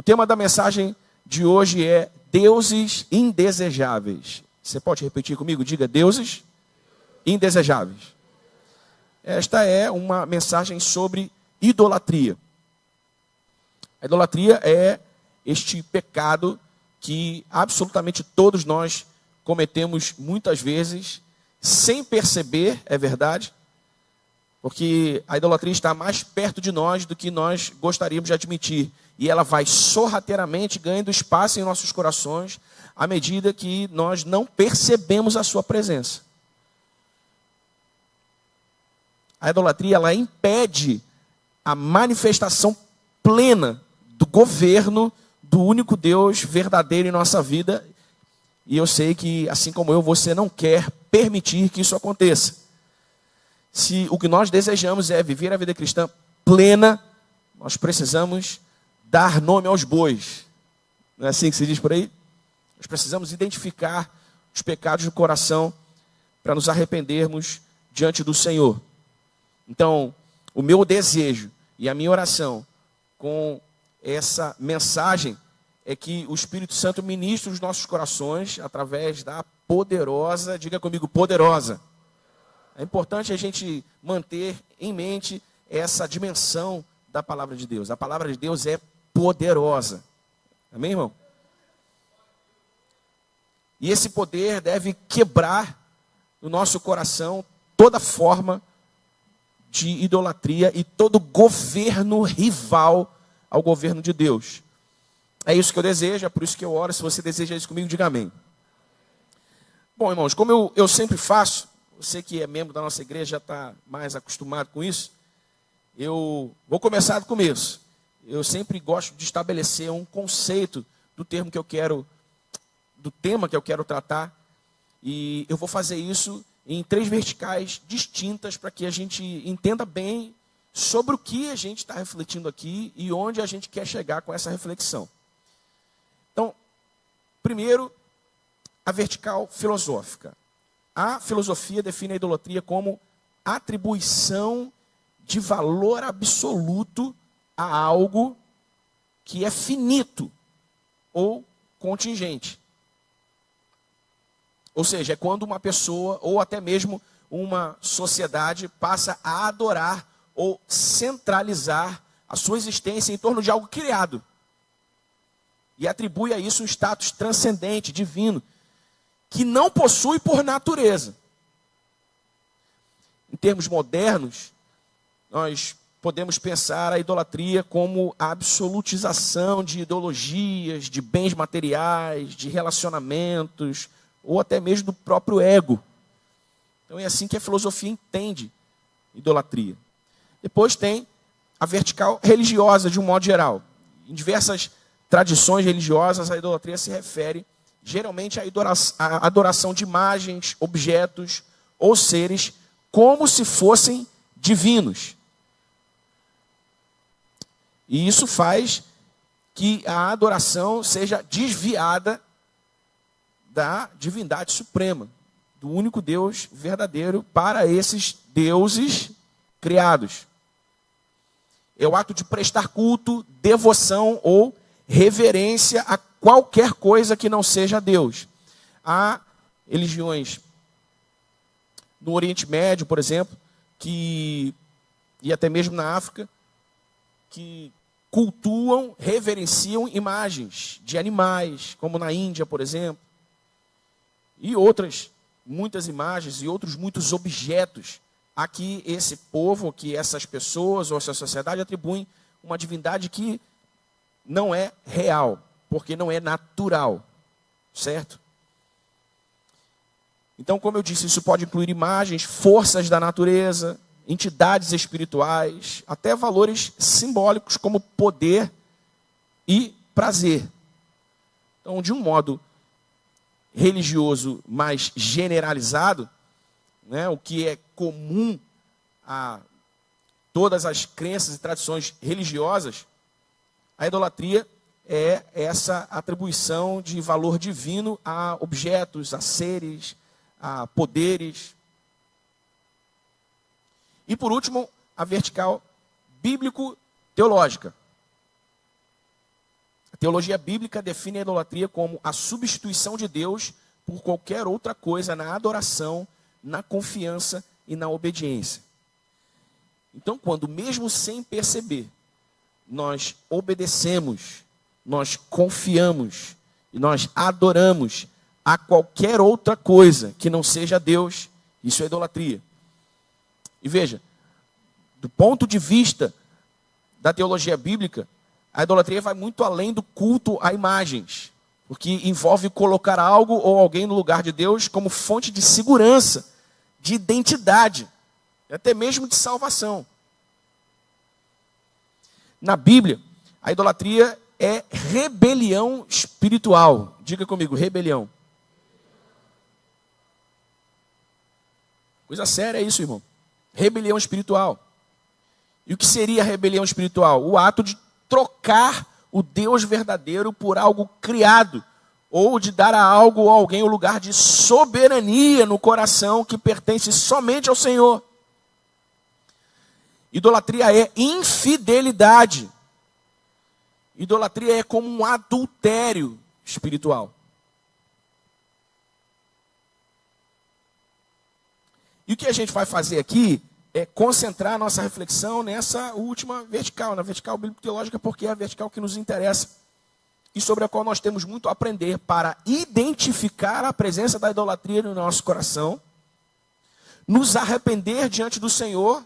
O tema da mensagem de hoje é deuses indesejáveis. Você pode repetir comigo? Diga deuses indesejáveis. Esta é uma mensagem sobre idolatria. A idolatria é este pecado que absolutamente todos nós cometemos muitas vezes, sem perceber, é verdade, porque a idolatria está mais perto de nós do que nós gostaríamos de admitir. E ela vai sorrateiramente ganhando espaço em nossos corações à medida que nós não percebemos a sua presença. A idolatria, ela impede a manifestação plena do governo do único Deus verdadeiro em nossa vida. E eu sei que, assim como eu, você não quer permitir que isso aconteça. Se o que nós desejamos é viver a vida cristã plena, nós precisamos dar nome aos bois. Não é assim que se diz por aí? Nós precisamos identificar os pecados do coração para nos arrependermos diante do Senhor. Então, o meu desejo e a minha oração com essa mensagem é que o Espírito Santo ministre os nossos corações através da poderosa, diga comigo, poderosa. É importante a gente manter em mente essa dimensão da palavra de Deus. A palavra de Deus é poderosa. Amém, irmão? E esse poder deve quebrar no nosso coração toda forma de idolatria e todo governo rival ao governo de Deus. É isso que eu desejo, é por isso que eu oro. Se você deseja isso comigo, diga amém. Bom, irmãos, como eu sempre faço, você que é membro da nossa igreja já está mais acostumado com isso, eu vou começar do começo. Eu sempre gosto de estabelecer um conceito do tema que eu quero tratar, e eu vou fazer isso em 3 verticais distintas para que a gente entenda bem sobre o que a gente está refletindo aqui e onde a gente quer chegar com essa reflexão. Então, primeiro, a vertical filosófica. A filosofia define a idolatria como atribuição de valor absoluto a algo que é finito ou contingente. Ou seja, é quando uma pessoa ou até mesmo uma sociedade passa a adorar ou centralizar a sua existência em torno de algo criado. E atribui a isso um status transcendente, divino, que não possui por natureza. Em termos modernos, nós podemos pensar a idolatria como a absolutização de ideologias, de bens materiais, de relacionamentos, ou até mesmo do próprio ego. Então é assim que a filosofia entende idolatria. Depois tem a vertical religiosa, de um modo geral. Em diversas tradições religiosas, a idolatria se refere geralmente à adoração de imagens, objetos ou seres como se fossem divinos. E isso faz que a adoração seja desviada da divindade suprema, do único Deus verdadeiro para esses deuses criados. É o ato de prestar culto, devoção ou reverência a qualquer coisa que não seja Deus. Há religiões no Oriente Médio, por exemplo, e até mesmo na África, que cultuam, reverenciam imagens de animais, como na Índia, por exemplo, e muitas imagens e outros muitos objetos a que esse povo, que essas pessoas ou essa sociedade atribuem uma divindade que não é real, porque não é natural, certo? Então, como eu disse, isso pode incluir imagens, forças da natureza, entidades espirituais, até valores simbólicos como poder e prazer. Então, de um modo religioso mais generalizado, né, o que é comum a todas as crenças e tradições religiosas, a idolatria é essa atribuição de valor divino a objetos, a seres, a poderes. E por último, a vertical bíblico-teológica. A teologia bíblica define a idolatria como a substituição de Deus por qualquer outra coisa na adoração, na confiança e na obediência. Então, quando mesmo sem perceber, nós obedecemos, nós confiamos e nós adoramos a qualquer outra coisa que não seja Deus, isso é idolatria. E veja, do ponto de vista da teologia bíblica, a idolatria vai muito além do culto a imagens, porque envolve colocar algo ou alguém no lugar de Deus como fonte de segurança, de identidade, até mesmo de salvação. Na Bíblia, a idolatria é rebelião espiritual. Diga comigo, rebelião. Coisa séria é isso, irmão. Rebelião espiritual. E o que seria a rebelião espiritual? O ato de trocar o Deus verdadeiro por algo criado, ou de dar a algo ou a alguém o lugar de soberania no coração que pertence somente ao Senhor. Idolatria é infidelidade. Idolatria é como um adultério espiritual. E o que a gente vai fazer aqui é concentrar a nossa reflexão nessa última vertical, na vertical bíblico-teológica, porque é a vertical que nos interessa e sobre a qual nós temos muito a aprender para identificar a presença da idolatria no nosso coração, nos arrepender diante do Senhor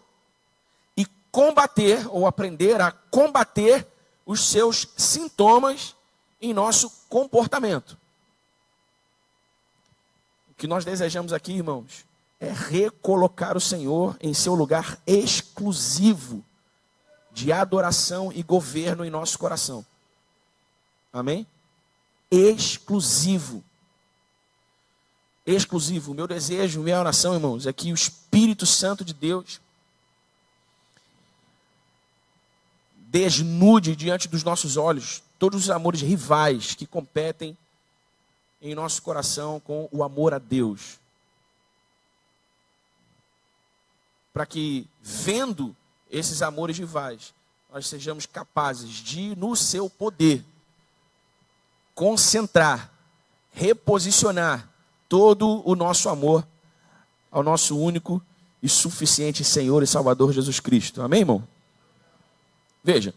e combater, ou aprender a combater os seus sintomas em nosso comportamento. O que nós desejamos aqui, irmãos, é recolocar o Senhor em seu lugar exclusivo de adoração e governo em nosso coração. Amém? Exclusivo. Exclusivo. Meu desejo, minha oração, irmãos, é que o Espírito Santo de Deus desnude diante dos nossos olhos todos os amores rivais que competem em nosso coração com o amor a Deus. Para que, vendo esses amores rivais, nós sejamos capazes de, no seu poder, concentrar, reposicionar todo o nosso amor ao nosso único e suficiente Senhor e Salvador Jesus Cristo. Amém, irmão? Veja,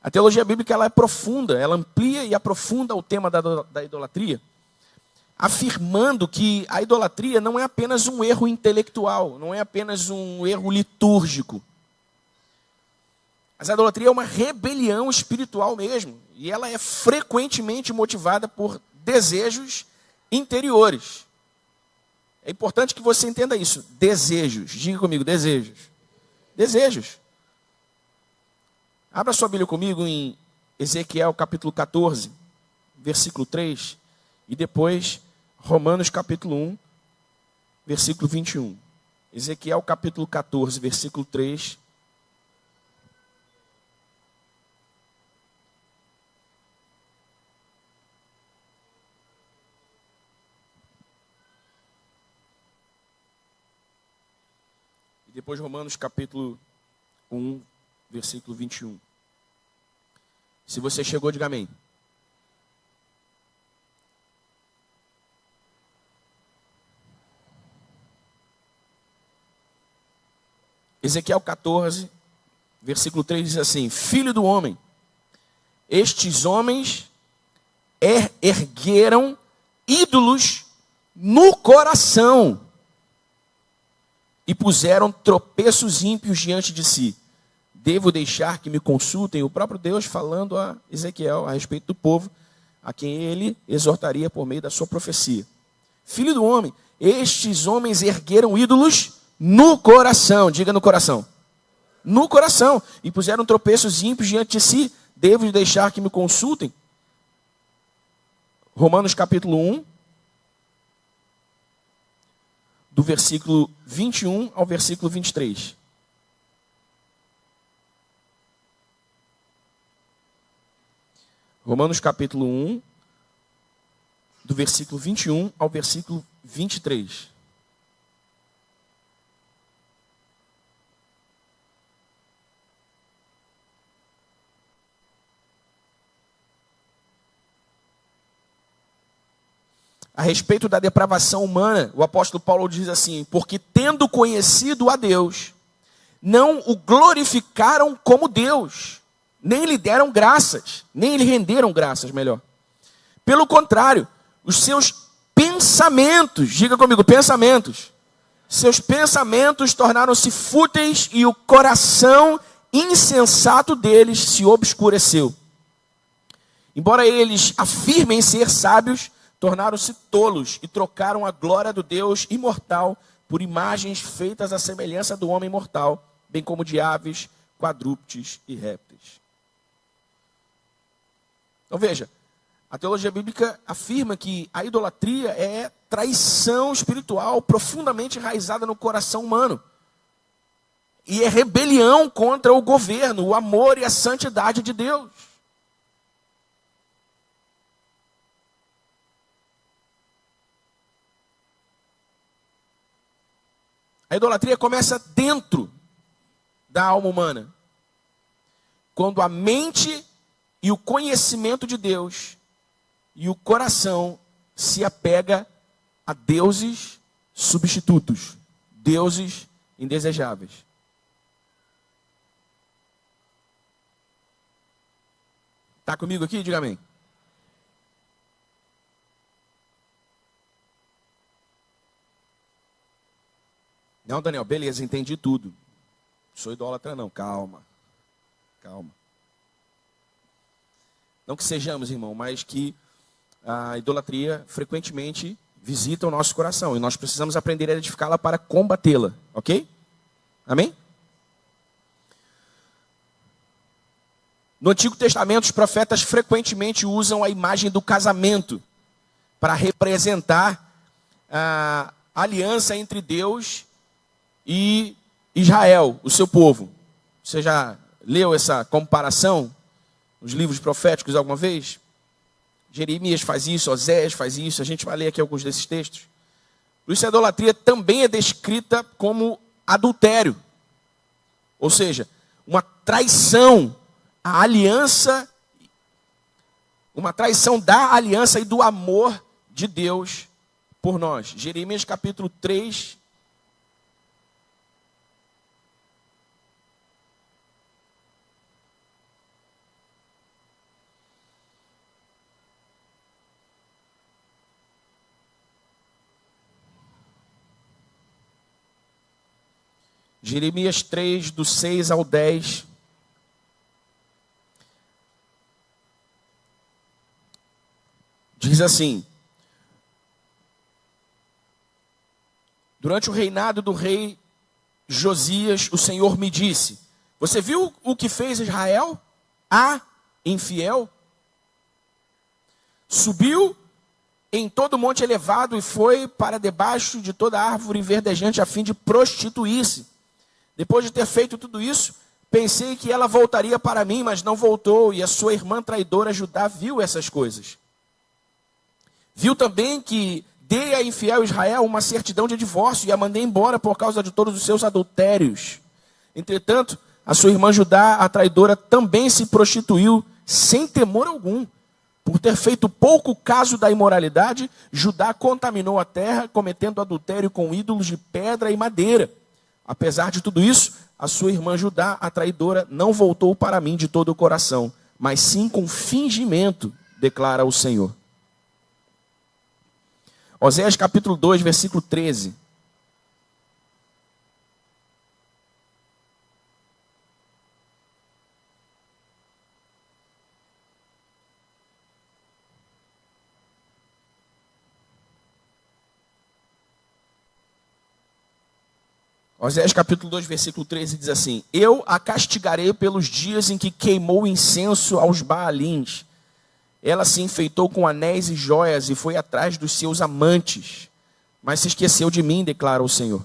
a teologia bíblica ela é profunda, ela amplia e aprofunda o tema da idolatria, afirmando que a idolatria não é apenas um erro intelectual, não é apenas um erro litúrgico. Mas a idolatria é uma rebelião espiritual mesmo, e ela é frequentemente motivada por desejos interiores. É importante que você entenda isso. Desejos, diga comigo, desejos. Desejos. Abra sua Bíblia comigo em Ezequiel capítulo 14, versículo 3, e depois Romanos capítulo 1, versículo 21. Ezequiel capítulo 14, versículo 3. E depois Romanos capítulo 1, versículo 21. Se você chegou, diga amém. Ezequiel 14, versículo 3 diz assim: Filho do homem, estes homens ergueram ídolos no coração e puseram tropeços ímpios diante de si. Devo deixar que me consultem? O próprio Deus falando a Ezequiel a respeito do povo, a quem ele exortaria por meio da sua profecia. Filho do homem, estes homens ergueram ídolos no coração, diga no coração. No coração. E puseram tropeços ímpios diante de si. Devo deixar que me consultem? Romanos capítulo 1, do versículo 21 ao versículo 23. Romanos capítulo 1, do versículo 21 ao versículo 23. a respeito da depravação humana, o apóstolo Paulo diz assim: porque tendo conhecido a Deus, não o glorificaram como Deus, nem lhe deram graças, nem lhe renderam graças, melhor. Pelo contrário, os seus pensamentos, diga comigo, pensamentos, seus pensamentos tornaram-se fúteis e o coração insensato deles se obscureceu. Embora eles afirmem ser sábios, tornaram-se tolos e trocaram a glória do Deus imortal por imagens feitas à semelhança do homem mortal, bem como de aves, quadrúpedes e répteis. Então veja, a teologia bíblica afirma que a idolatria é traição espiritual profundamente enraizada no coração humano. E é rebelião contra o governo, o amor e a santidade de Deus. A idolatria começa dentro da alma humana, quando a mente e o conhecimento de Deus e o coração se apega a deuses substitutos, deuses indesejáveis. Está comigo aqui? Diga amém. Não, Daniel, beleza, entendi tudo. Sou idólatra não, calma. Calma. Não que sejamos, irmão, mas que a idolatria frequentemente visita o nosso coração. E nós precisamos aprender a edificá-la para combatê-la, ok? Amém? No Antigo Testamento, os profetas frequentemente usam a imagem do casamento para representar a aliança entre Deus e Israel, o seu povo. Você já leu essa comparação nos livros proféticos alguma vez? Jeremias faz isso, Oséias faz isso, a gente vai ler aqui alguns desses textos. Por isso a idolatria também é descrita como adultério. Ou seja, uma traição à aliança, uma traição da aliança e do amor de Deus por nós. Jeremias capítulo 3, Jeremias 3, do 6 ao 10. Diz assim: durante o reinado do rei Josias, o Senhor me disse: você viu o que fez Israel? Infiel? Subiu em todo monte elevado e foi para debaixo de toda árvore verdejante a fim de prostituir-se. Depois de ter feito tudo isso, pensei que ela voltaria para mim, mas não voltou, e a sua irmã traidora Judá viu essas coisas. Viu também que dei a infiel Israel uma certidão de divórcio e a mandei embora por causa de todos os seus adultérios. Entretanto, a sua irmã Judá, a traidora, também se prostituiu sem temor algum. Por ter feito pouco caso da imoralidade, Judá contaminou a terra, cometendo adultério com ídolos de pedra e madeira. Apesar de tudo isso, a sua irmã Judá, a traidora, não voltou para mim de todo o coração, mas sim com fingimento, declara o Senhor. Oséias capítulo 2, versículo 13. Oséias capítulo 2, versículo 13 diz assim: eu a castigarei pelos dias em que queimou incenso aos Baalins. Ela se enfeitou com anéis e joias e foi atrás dos seus amantes, mas se esqueceu de mim, declara o Senhor.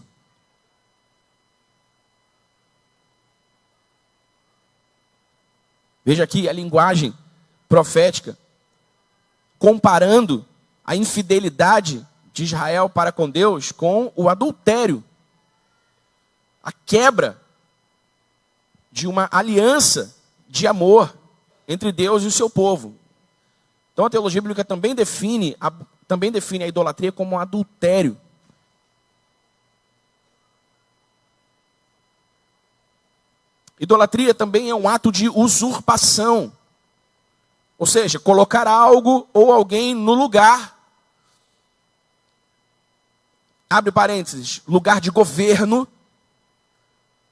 Veja aqui a linguagem profética, comparando a infidelidade de Israel para com Deus com o adultério. A quebra de uma aliança de amor entre Deus e o seu povo. Então a teologia bíblica também define a idolatria como um adultério. Idolatria também é um ato de usurpação. Ou seja, colocar algo ou alguém no lugar, abre parênteses, lugar de governo,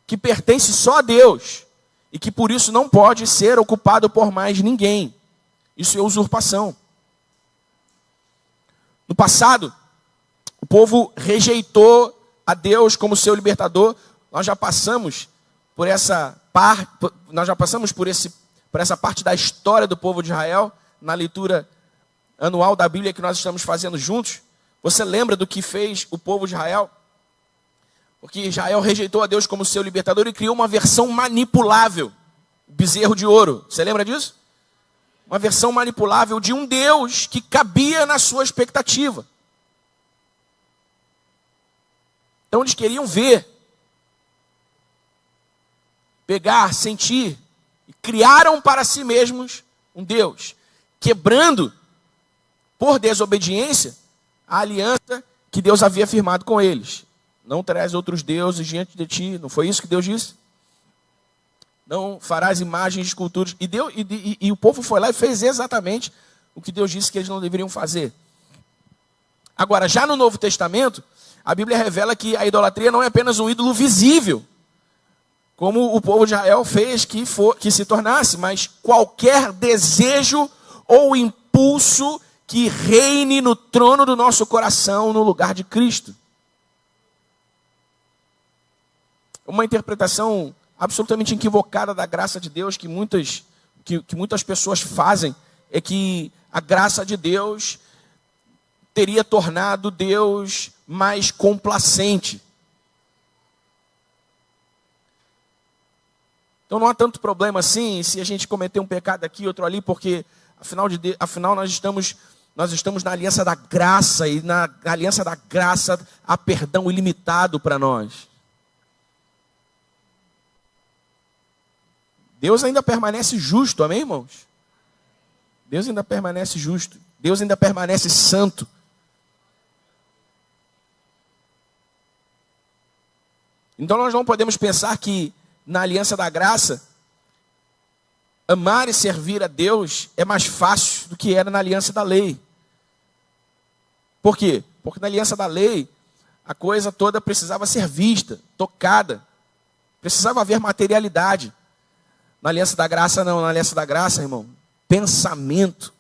que pertence só a Deus, e que por isso não pode ser ocupado por mais ninguém. Isso é usurpação. No passado, o povo rejeitou a Deus como seu libertador. Nós já passamos por essa parte da história do povo de Israel, na leitura anual da Bíblia que nós estamos fazendo juntos. Você lembra do que fez o povo de Israel? Porque Israel rejeitou a Deus como seu libertador e criou uma versão manipulável, bezerro de ouro. Você lembra disso? Uma versão manipulável de um Deus que cabia na sua expectativa. Então eles queriam ver, pegar, sentir, e criaram para si mesmos um Deus, quebrando, por desobediência, a aliança que Deus havia firmado com eles. Não terás outros deuses diante de ti. Não foi isso que Deus disse? Não farás imagens de esculturas. E o povo foi lá e fez exatamente o que Deus disse que eles não deveriam fazer. Agora, já no Novo Testamento, a Bíblia revela que a idolatria não é apenas um ídolo visível, como o povo de Israel fez que se tornasse, mas qualquer desejo ou impulso que reine no trono do nosso coração no lugar de Cristo. Uma interpretação absolutamente equivocada da graça de Deus que muitas pessoas fazem é que a graça de Deus teria tornado Deus mais complacente. Então não há tanto problema assim se a gente cometer um pecado aqui, outro ali, porque afinal nós estamos na aliança da graça, e na aliança da graça há perdão ilimitado para nós. Deus ainda permanece justo, amém, irmãos? Deus ainda permanece justo. Deus ainda permanece santo. Então nós não podemos pensar que na aliança da graça, amar e servir a Deus é mais fácil do que era na aliança da lei. Por quê? Porque na aliança da lei, a coisa toda precisava ser vista, tocada. Precisava haver materialidade. Na aliança da graça não, na aliança da graça, irmão, pensamento,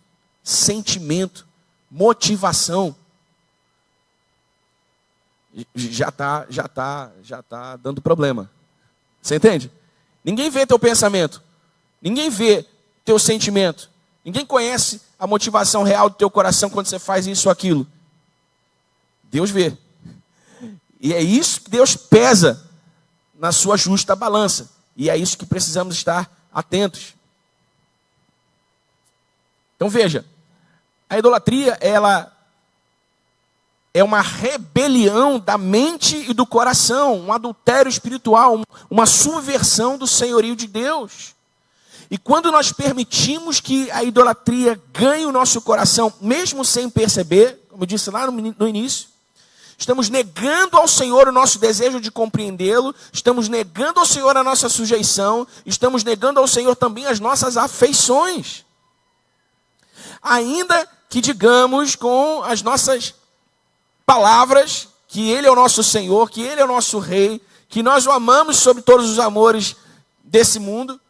sentimento, motivação, já tá dando problema. Você entende? Ninguém vê teu pensamento, ninguém vê teu sentimento, ninguém conhece a motivação real do teu coração quando você faz isso ou aquilo. Deus vê. E é isso que Deus pesa na sua justa balança. E é isso que precisamos estar atentos. Então veja, a idolatria, ela é uma rebelião da mente e do coração, um adultério espiritual, uma subversão do senhorio de Deus. E quando nós permitimos que a idolatria ganhe o nosso coração, mesmo sem perceber, como eu disse lá no início, estamos negando ao Senhor o nosso desejo de compreendê-lo, estamos negando ao Senhor a nossa sujeição, estamos negando ao Senhor também as nossas afeições. Ainda que digamos com as nossas palavras que Ele é o nosso Senhor, que Ele é o nosso Rei, que nós o amamos sobre todos os amores desse mundo,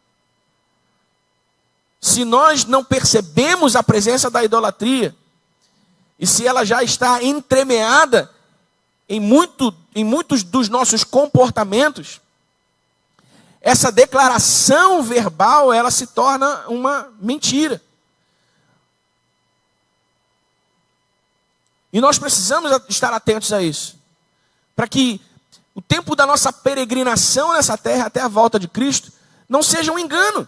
se nós não percebemos a presença da idolatria, e se ela já está entremeada em muitos dos nossos comportamentos, essa declaração verbal, ela se torna uma mentira. E nós precisamos estar atentos a isso, para que o tempo da nossa peregrinação nessa terra até a volta de Cristo não seja um engano.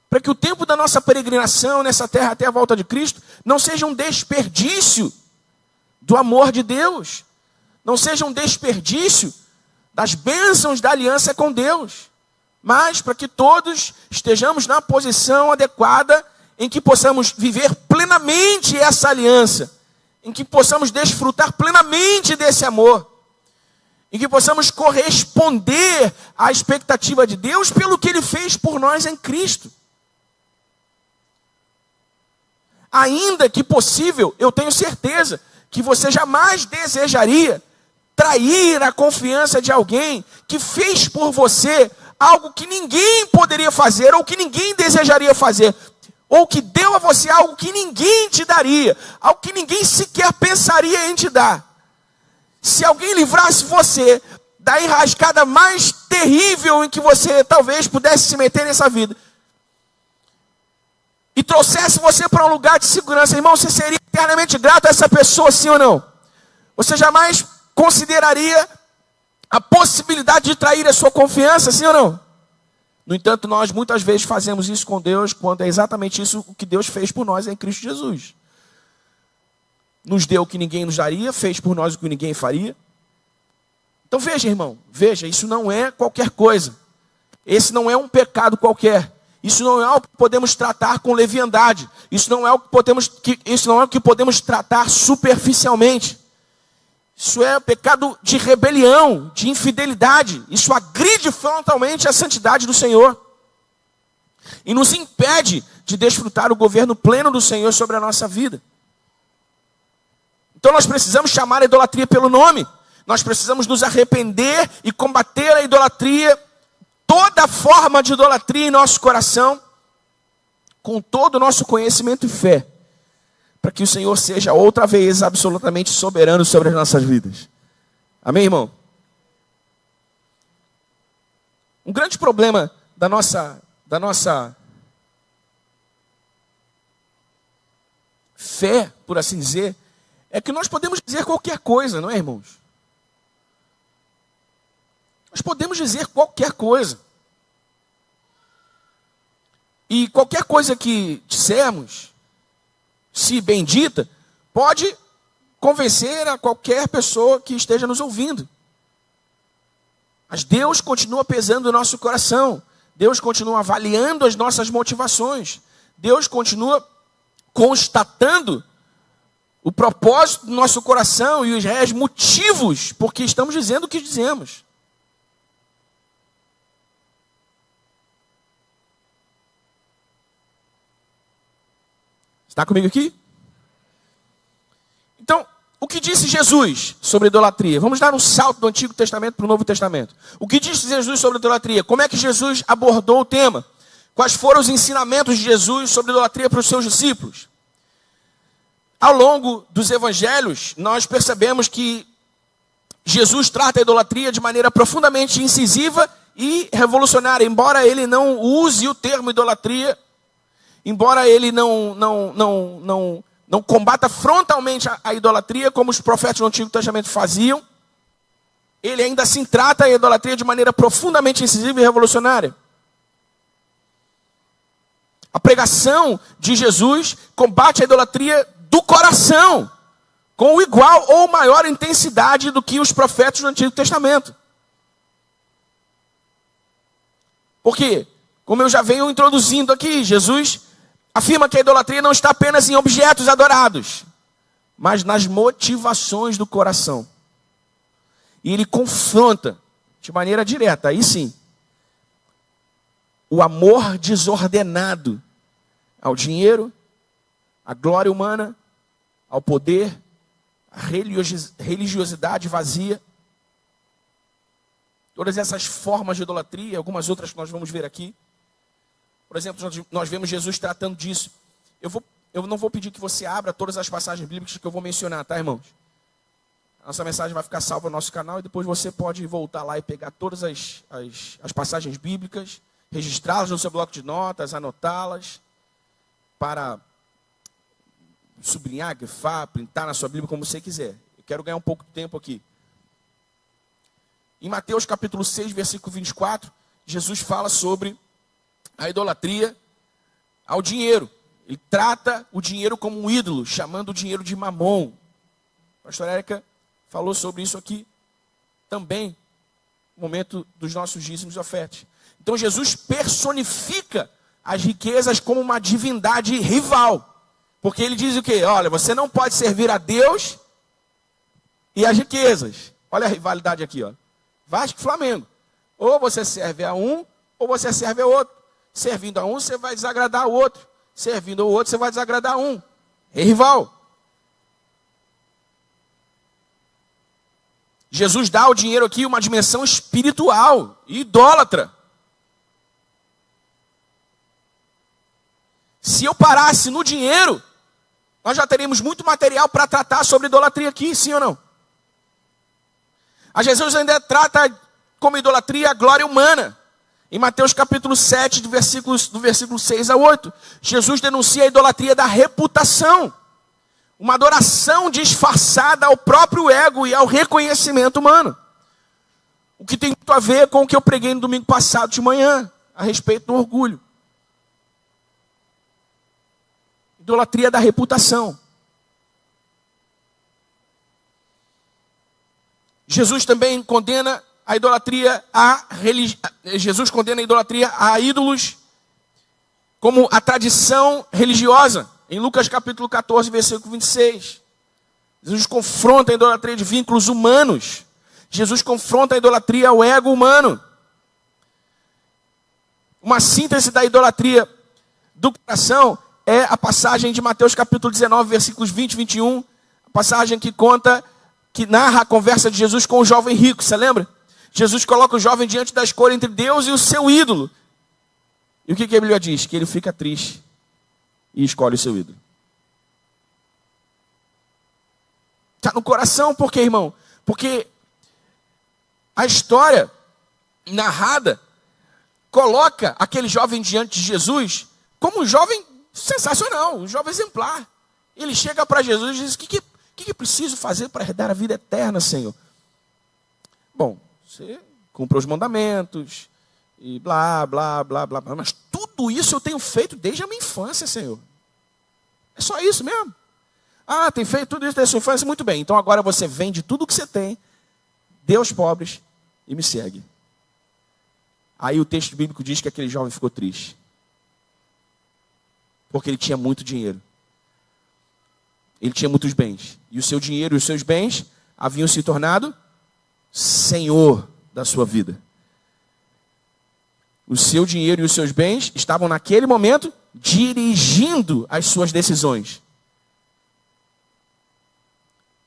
Para que o tempo da nossa peregrinação nessa terra até a volta de Cristo não seja um desperdício do amor de Deus, não seja um desperdício das bênçãos da aliança com Deus, mas para que todos estejamos na posição adequada em que possamos viver plenamente essa aliança, em que possamos desfrutar plenamente desse amor, em que possamos corresponder à expectativa de Deus pelo que Ele fez por nós em Cristo. Ainda que possível, eu tenho certeza que você jamais desejaria trair a confiança de alguém que fez por você algo que ninguém poderia fazer, ou que ninguém desejaria fazer, ou que deu a você algo que ninguém te daria, algo que ninguém sequer pensaria em te dar. Se alguém livrasse você da enrascada mais terrível em que você talvez pudesse se meter nessa vida, e trouxesse você para um lugar de segurança, irmão, você seria eternamente grato a essa pessoa, sim ou não? Você jamais consideraria a possibilidade de trair a sua confiança, sim ou não? No entanto, nós muitas vezes fazemos isso com Deus, quando é exatamente isso o que Deus fez por nós em Cristo Jesus. Nos deu o que ninguém nos daria, fez por nós o que ninguém faria. Então veja, irmão, veja, isso não é qualquer coisa. Esse não é um pecado qualquer. Isso não é algo que podemos tratar com leviandade. Isso não é algo que podemos tratar superficialmente. Isso é pecado de rebelião, de infidelidade. Isso agride frontalmente a santidade do Senhor. E nos impede de desfrutar o governo pleno do Senhor sobre a nossa vida. Então nós precisamos chamar a idolatria pelo nome. Nós precisamos nos arrepender e combater a idolatria, toda forma de idolatria em nosso coração, com todo o nosso conhecimento e fé, para que o Senhor seja outra vez absolutamente soberano sobre as nossas vidas. Amém, irmão? Um grande problema da nossa fé, por assim dizer, é que nós podemos dizer qualquer coisa, não é, irmãos? Nós podemos dizer qualquer coisa. E qualquer coisa que dissermos, se bendita, pode convencer a qualquer pessoa que esteja nos ouvindo. Mas Deus continua pesando o nosso coração. Deus continua avaliando as nossas motivações. Deus continua constatando o propósito do nosso coração e os reais motivos por que estamos dizendo o que dizemos. Está comigo aqui? Então, o que disse Jesus sobre idolatria? Vamos dar um salto do Antigo Testamento para o Novo Testamento. O que disse Jesus sobre idolatria? Como é que Jesus abordou o tema? Quais foram os ensinamentos de Jesus sobre idolatria para os seus discípulos? Ao longo dos evangelhos, nós percebemos que Jesus trata a idolatria de maneira profundamente incisiva e revolucionária. Embora ele não use o termo idolatria, embora ele não combata frontalmente a idolatria, como os profetas do Antigo Testamento faziam, ele ainda assim trata a idolatria de maneira profundamente incisiva e revolucionária. A pregação de Jesus combate a idolatria do coração, com igual ou maior intensidade do que os profetas do Antigo Testamento. Por quê? Como eu já venho introduzindo aqui, Jesus afirma que a idolatria não está apenas em objetos adorados, mas nas motivações do coração. E ele confronta de maneira direta, aí sim, o amor desordenado ao dinheiro, à glória humana, ao poder, à religiosidade vazia. Todas essas formas de idolatria, algumas outras que nós vamos ver aqui. Por exemplo, nós vemos Jesus tratando disso. Eu não vou pedir que você abra todas as passagens bíblicas que eu vou mencionar, tá, irmãos? A nossa mensagem vai ficar salva no nosso canal e depois você pode voltar lá e pegar todas as passagens bíblicas, registrá-las no seu bloco de notas, anotá-las, para sublinhar, grifar, printar na sua Bíblia, como você quiser. Eu quero ganhar um pouco de tempo aqui. Em Mateus capítulo 6, versículo 24, Jesus fala sobre a idolatria ao dinheiro. Ele trata o dinheiro como um ídolo, chamando o dinheiro de mamon. A pastora Érica falou sobre isso aqui também, no momento dos nossos dízimos e ofertas. Então Jesus personifica as riquezas como uma divindade rival. Porque ele diz o quê? Olha, você não pode servir a Deus e as riquezas. Olha a rivalidade aqui, ó. Vasco e Flamengo. Ou você serve a um, ou você serve a outro. Servindo a um, você vai desagradar o outro. Servindo o outro, você vai desagradar um. É rival. Jesus dá ao dinheiro aqui uma dimensão espiritual, idólatra. Se eu parasse no dinheiro, nós já teríamos muito material para tratar sobre idolatria aqui, sim ou não? A Jesus ainda trata como idolatria a glória humana. Em Mateus capítulo 7, do versículo 6 a 8, Jesus denuncia a idolatria da reputação. Uma adoração disfarçada ao próprio ego e ao reconhecimento humano. O que tem muito a ver com o que eu preguei no domingo passado de manhã, a respeito do orgulho. Idolatria da reputação. Jesus também condena a idolatria Jesus condena a idolatria a ídolos como a tradição religiosa. Em Lucas capítulo 14, versículo 26. Jesus confronta a idolatria de vínculos humanos. Jesus confronta a idolatria ao ego humano. Uma síntese da idolatria do coração é a passagem de Mateus capítulo 19, versículos 20 e 21. A passagem que narra a conversa de Jesus com o jovem rico, você lembra? Jesus coloca o jovem diante da escolha entre Deus e o seu ídolo. E o que a Bíblia diz? Que ele fica triste e escolhe o seu ídolo. Está no coração, por quê, irmão? Porque a história narrada coloca aquele jovem diante de Jesus como um jovem sensacional, um jovem exemplar. Ele chega para Jesus e diz: o que preciso fazer para herdar a vida eterna, Senhor? Bom, você cumpre os mandamentos e blá, blá, blá, blá, blá. Mas tudo isso eu tenho feito desde a minha infância, Senhor. É só isso mesmo? Ah, tem feito tudo isso desde a sua infância? Muito bem. Então agora você vende tudo o que você tem, dê aos pobres e me segue. Aí o texto bíblico diz que aquele jovem ficou triste. Porque ele tinha muito dinheiro. Ele tinha muitos bens. E o seu dinheiro e os seus bens haviam se tornado senhor da sua vida. O seu dinheiro e os seus bens estavam naquele momento dirigindo as suas decisões.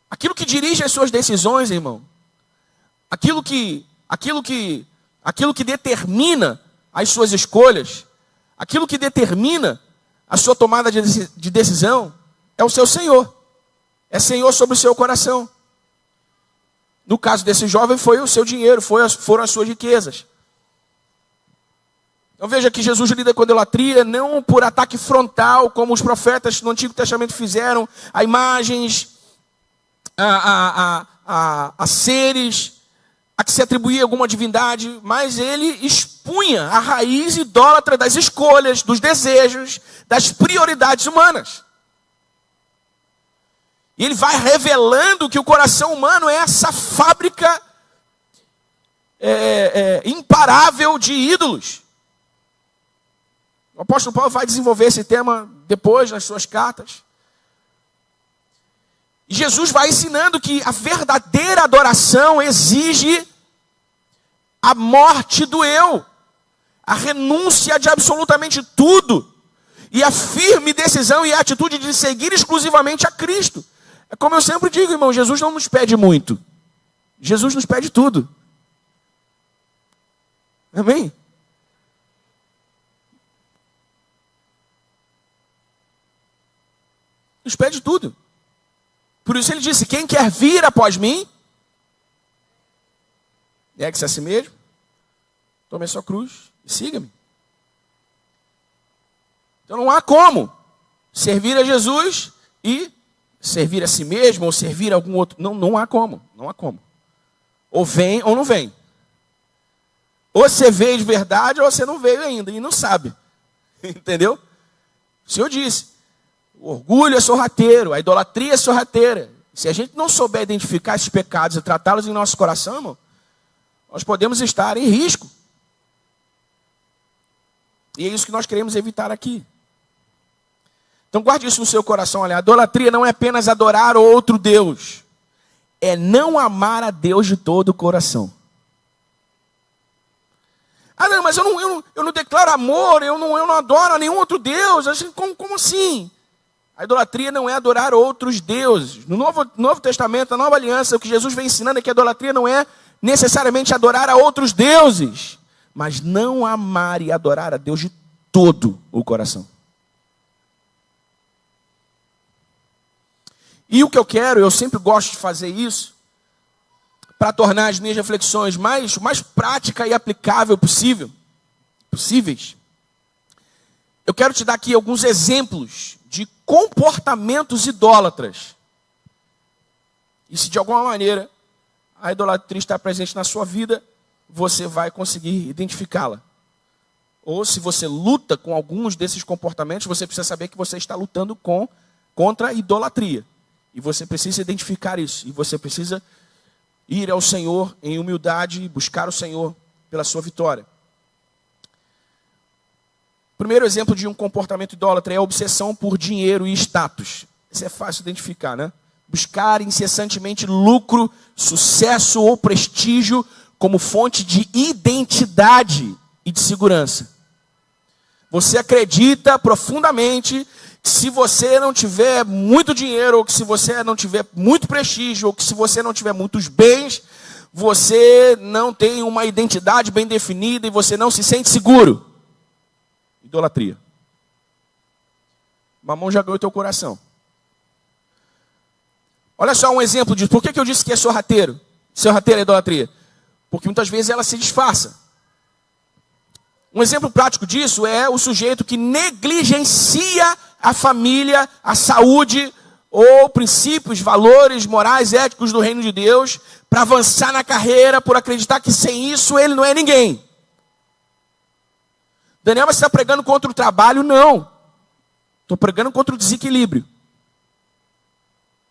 Aquilo que dirige as suas decisões, irmão, aquilo que determina as suas escolhas, aquilo que determina a sua tomada de decisão, é o seu Senhor. É Senhor sobre o seu coração. No caso desse jovem, foi o seu dinheiro, foram as suas riquezas. Então veja que Jesus lida com a idolatria não por ataque frontal, como os profetas no Antigo Testamento fizeram, a imagens, a seres, a que se atribuía alguma divindade, mas ele expunha a raiz idólatra das escolhas, dos desejos, das prioridades humanas. E ele vai revelando que o coração humano é essa fábrica imparável de ídolos. O apóstolo Paulo vai desenvolver esse tema depois nas suas cartas. E Jesus vai ensinando que a verdadeira adoração exige a morte do eu, a renúncia de absolutamente tudo, e a firme decisão e a atitude de seguir exclusivamente a Cristo. É como eu sempre digo, irmão, Jesus não nos pede muito. Jesus nos pede tudo. Amém? Nos pede tudo. Por isso ele disse: quem quer vir após mim, negue-se a si mesmo, tome a sua cruz e siga-me. Então não há como servir a Jesus e servir a si mesmo ou servir a algum outro. Não há como. Não há como. Ou vem ou não vem. Ou você veio de verdade ou você não veio ainda e não sabe. Entendeu? O Senhor disse: o orgulho é sorrateiro, a idolatria é sorrateira. Se a gente não souber identificar esses pecados e tratá-los em nosso coração, irmão, nós podemos estar em risco. E é isso que nós queremos evitar aqui. Então guarde isso no seu coração. Olha, a idolatria não é apenas adorar outro Deus. É não amar a Deus de todo o coração. Ah, não, mas eu não declaro amor, eu não adoro a nenhum outro Deus. Como assim? A idolatria não é adorar outros deuses. No Novo Testamento, na Nova Aliança, o que Jesus vem ensinando é que a idolatria não é necessariamente adorar a outros deuses, mas não amar e adorar a Deus de todo o coração. E o que eu quero, eu sempre gosto de fazer isso, para tornar as minhas reflexões mais prática e aplicável possíveis. Eu quero te dar aqui alguns exemplos de comportamentos idólatras. E se de alguma maneira a idolatria está presente na sua vida, você vai conseguir identificá-la. Ou se você luta com alguns desses comportamentos, você precisa saber que você está lutando contra a idolatria. E você precisa identificar isso. E você precisa ir ao Senhor em humildade e buscar o Senhor pela sua vitória. O primeiro exemplo de um comportamento idólatra é a obsessão por dinheiro e status. Isso é fácil de identificar, né? Buscar incessantemente lucro, sucesso ou prestígio como fonte de identidade e de segurança. Você acredita profundamente que se você não tiver muito dinheiro, ou que se você não tiver muito prestígio, ou que se você não tiver muitos bens, você não tem uma identidade bem definida e você não se sente seguro. Idolatria. Mamão já ganhou teu coração. Olha só um exemplo disso. Por que eu disse que é sorrateiro? Sorrateiro é idolatria? Porque muitas vezes ela se disfarça. Um exemplo prático disso é o sujeito que negligencia a família, a saúde ou princípios, valores, morais, éticos do reino de Deus para avançar na carreira por acreditar que sem isso ele não é ninguém. Daniel, mas você está pregando contra o trabalho? Não. Estou pregando contra o desequilíbrio.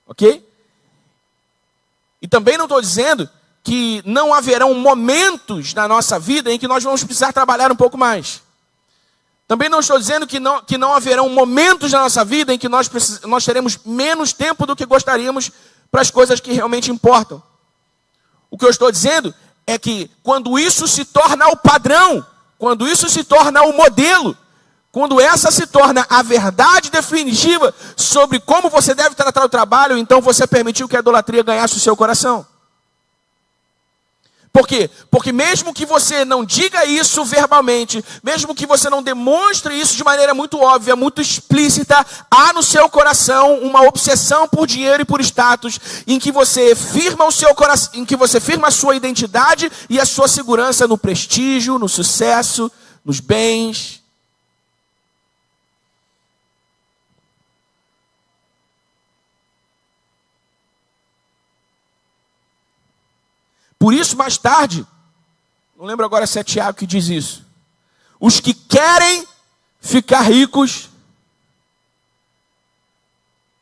Ok? E também não estou dizendo que não haverão momentos na nossa vida em que nós vamos precisar trabalhar um pouco mais. Também não estou dizendo que não haverão momentos na nossa vida em que nós teremos menos tempo do que gostaríamos para as coisas que realmente importam. O que eu estou dizendo é que quando isso se torna o padrão, quando isso se torna o modelo, quando essa se torna a verdade definitiva sobre como você deve tratar o trabalho, então você permitiu que a idolatria ganhasse o seu coração. Por quê? Porque mesmo que você não diga isso verbalmente, mesmo que você não demonstre isso de maneira muito óbvia, muito explícita, há no seu coração uma obsessão por dinheiro e por status, em que você firma o seu coração, em que você firma a sua identidade e a sua segurança no prestígio, no sucesso, nos bens. Por isso, mais tarde, não lembro agora se é Tiago que diz isso, os que querem ficar ricos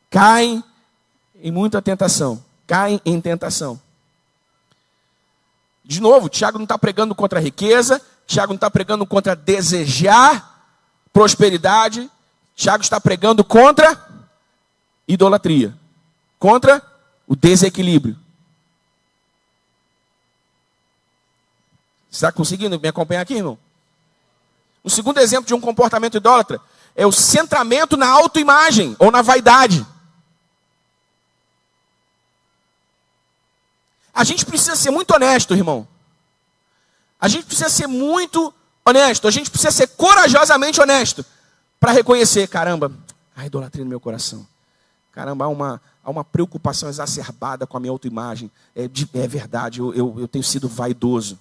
caem em muita tentação, caem em tentação. De novo, Tiago não está pregando contra a riqueza, Tiago não está pregando contra desejar prosperidade, Tiago está pregando contra idolatria, contra o desequilíbrio. Está conseguindo me acompanhar aqui, irmão? O segundo exemplo de um comportamento idólatra é o centramento na autoimagem ou na vaidade. A gente precisa ser muito honesto, irmão. A gente precisa ser muito honesto. A gente precisa ser corajosamente honesto para reconhecer, caramba, a idolatria no meu coração. Caramba, há uma preocupação exacerbada com a minha autoimagem. É verdade, eu tenho sido vaidoso.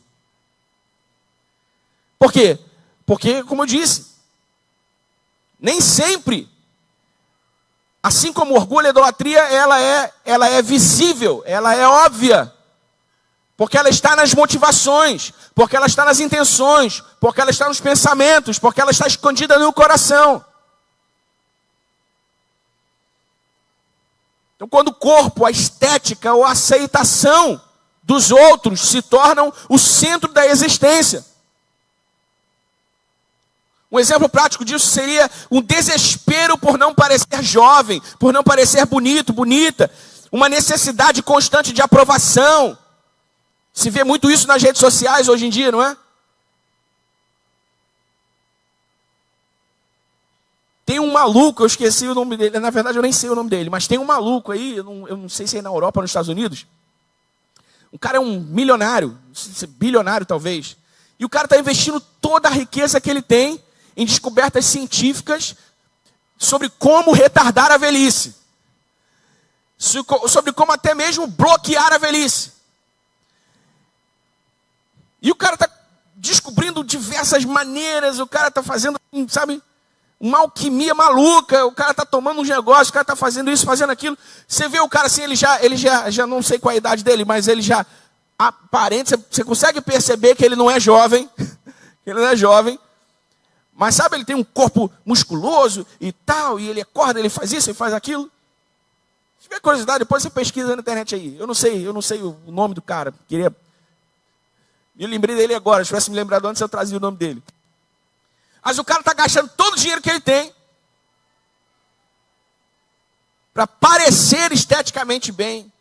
Por quê? Porque, como eu disse, nem sempre, assim como o orgulho e a idolatria, ela é visível, ela é óbvia. Porque ela está nas motivações, porque ela está nas intenções, porque ela está nos pensamentos, porque ela está escondida no coração. Então, quando o corpo, a estética ou a aceitação dos outros se tornam o centro da existência, Um exemplo prático disso seria um desespero por não parecer jovem, por não parecer bonito, bonita. Uma necessidade constante de aprovação. Se vê muito isso nas redes sociais hoje em dia, não é? Tem um maluco, eu esqueci o nome dele, na verdade eu nem sei o nome dele, mas tem um maluco aí, eu não sei se é na Europa ou nos Estados Unidos. O cara é um milionário, bilionário talvez. E o cara está investindo toda a riqueza que ele tem em descobertas científicas sobre como retardar a velhice. Sobre como até mesmo bloquear a velhice. E o cara está descobrindo diversas maneiras, o cara está fazendo, sabe, uma alquimia maluca, o cara está tomando uns negócios, o cara está fazendo isso, fazendo aquilo. Você vê o cara assim, ele já não sei qual a idade dele, mas ele já aparenta, você consegue perceber que ele não é jovem, ele não é jovem, mas sabe, ele tem um corpo musculoso e tal, e ele acorda, ele faz isso, ele faz aquilo. Se tiver curiosidade, depois você pesquisa na internet aí. Eu não sei o nome do cara, eu lembrei dele agora, se tivesse me lembrado antes eu trazia o nome dele. Mas o cara está gastando todo o dinheiro que ele tem para parecer esteticamente bem,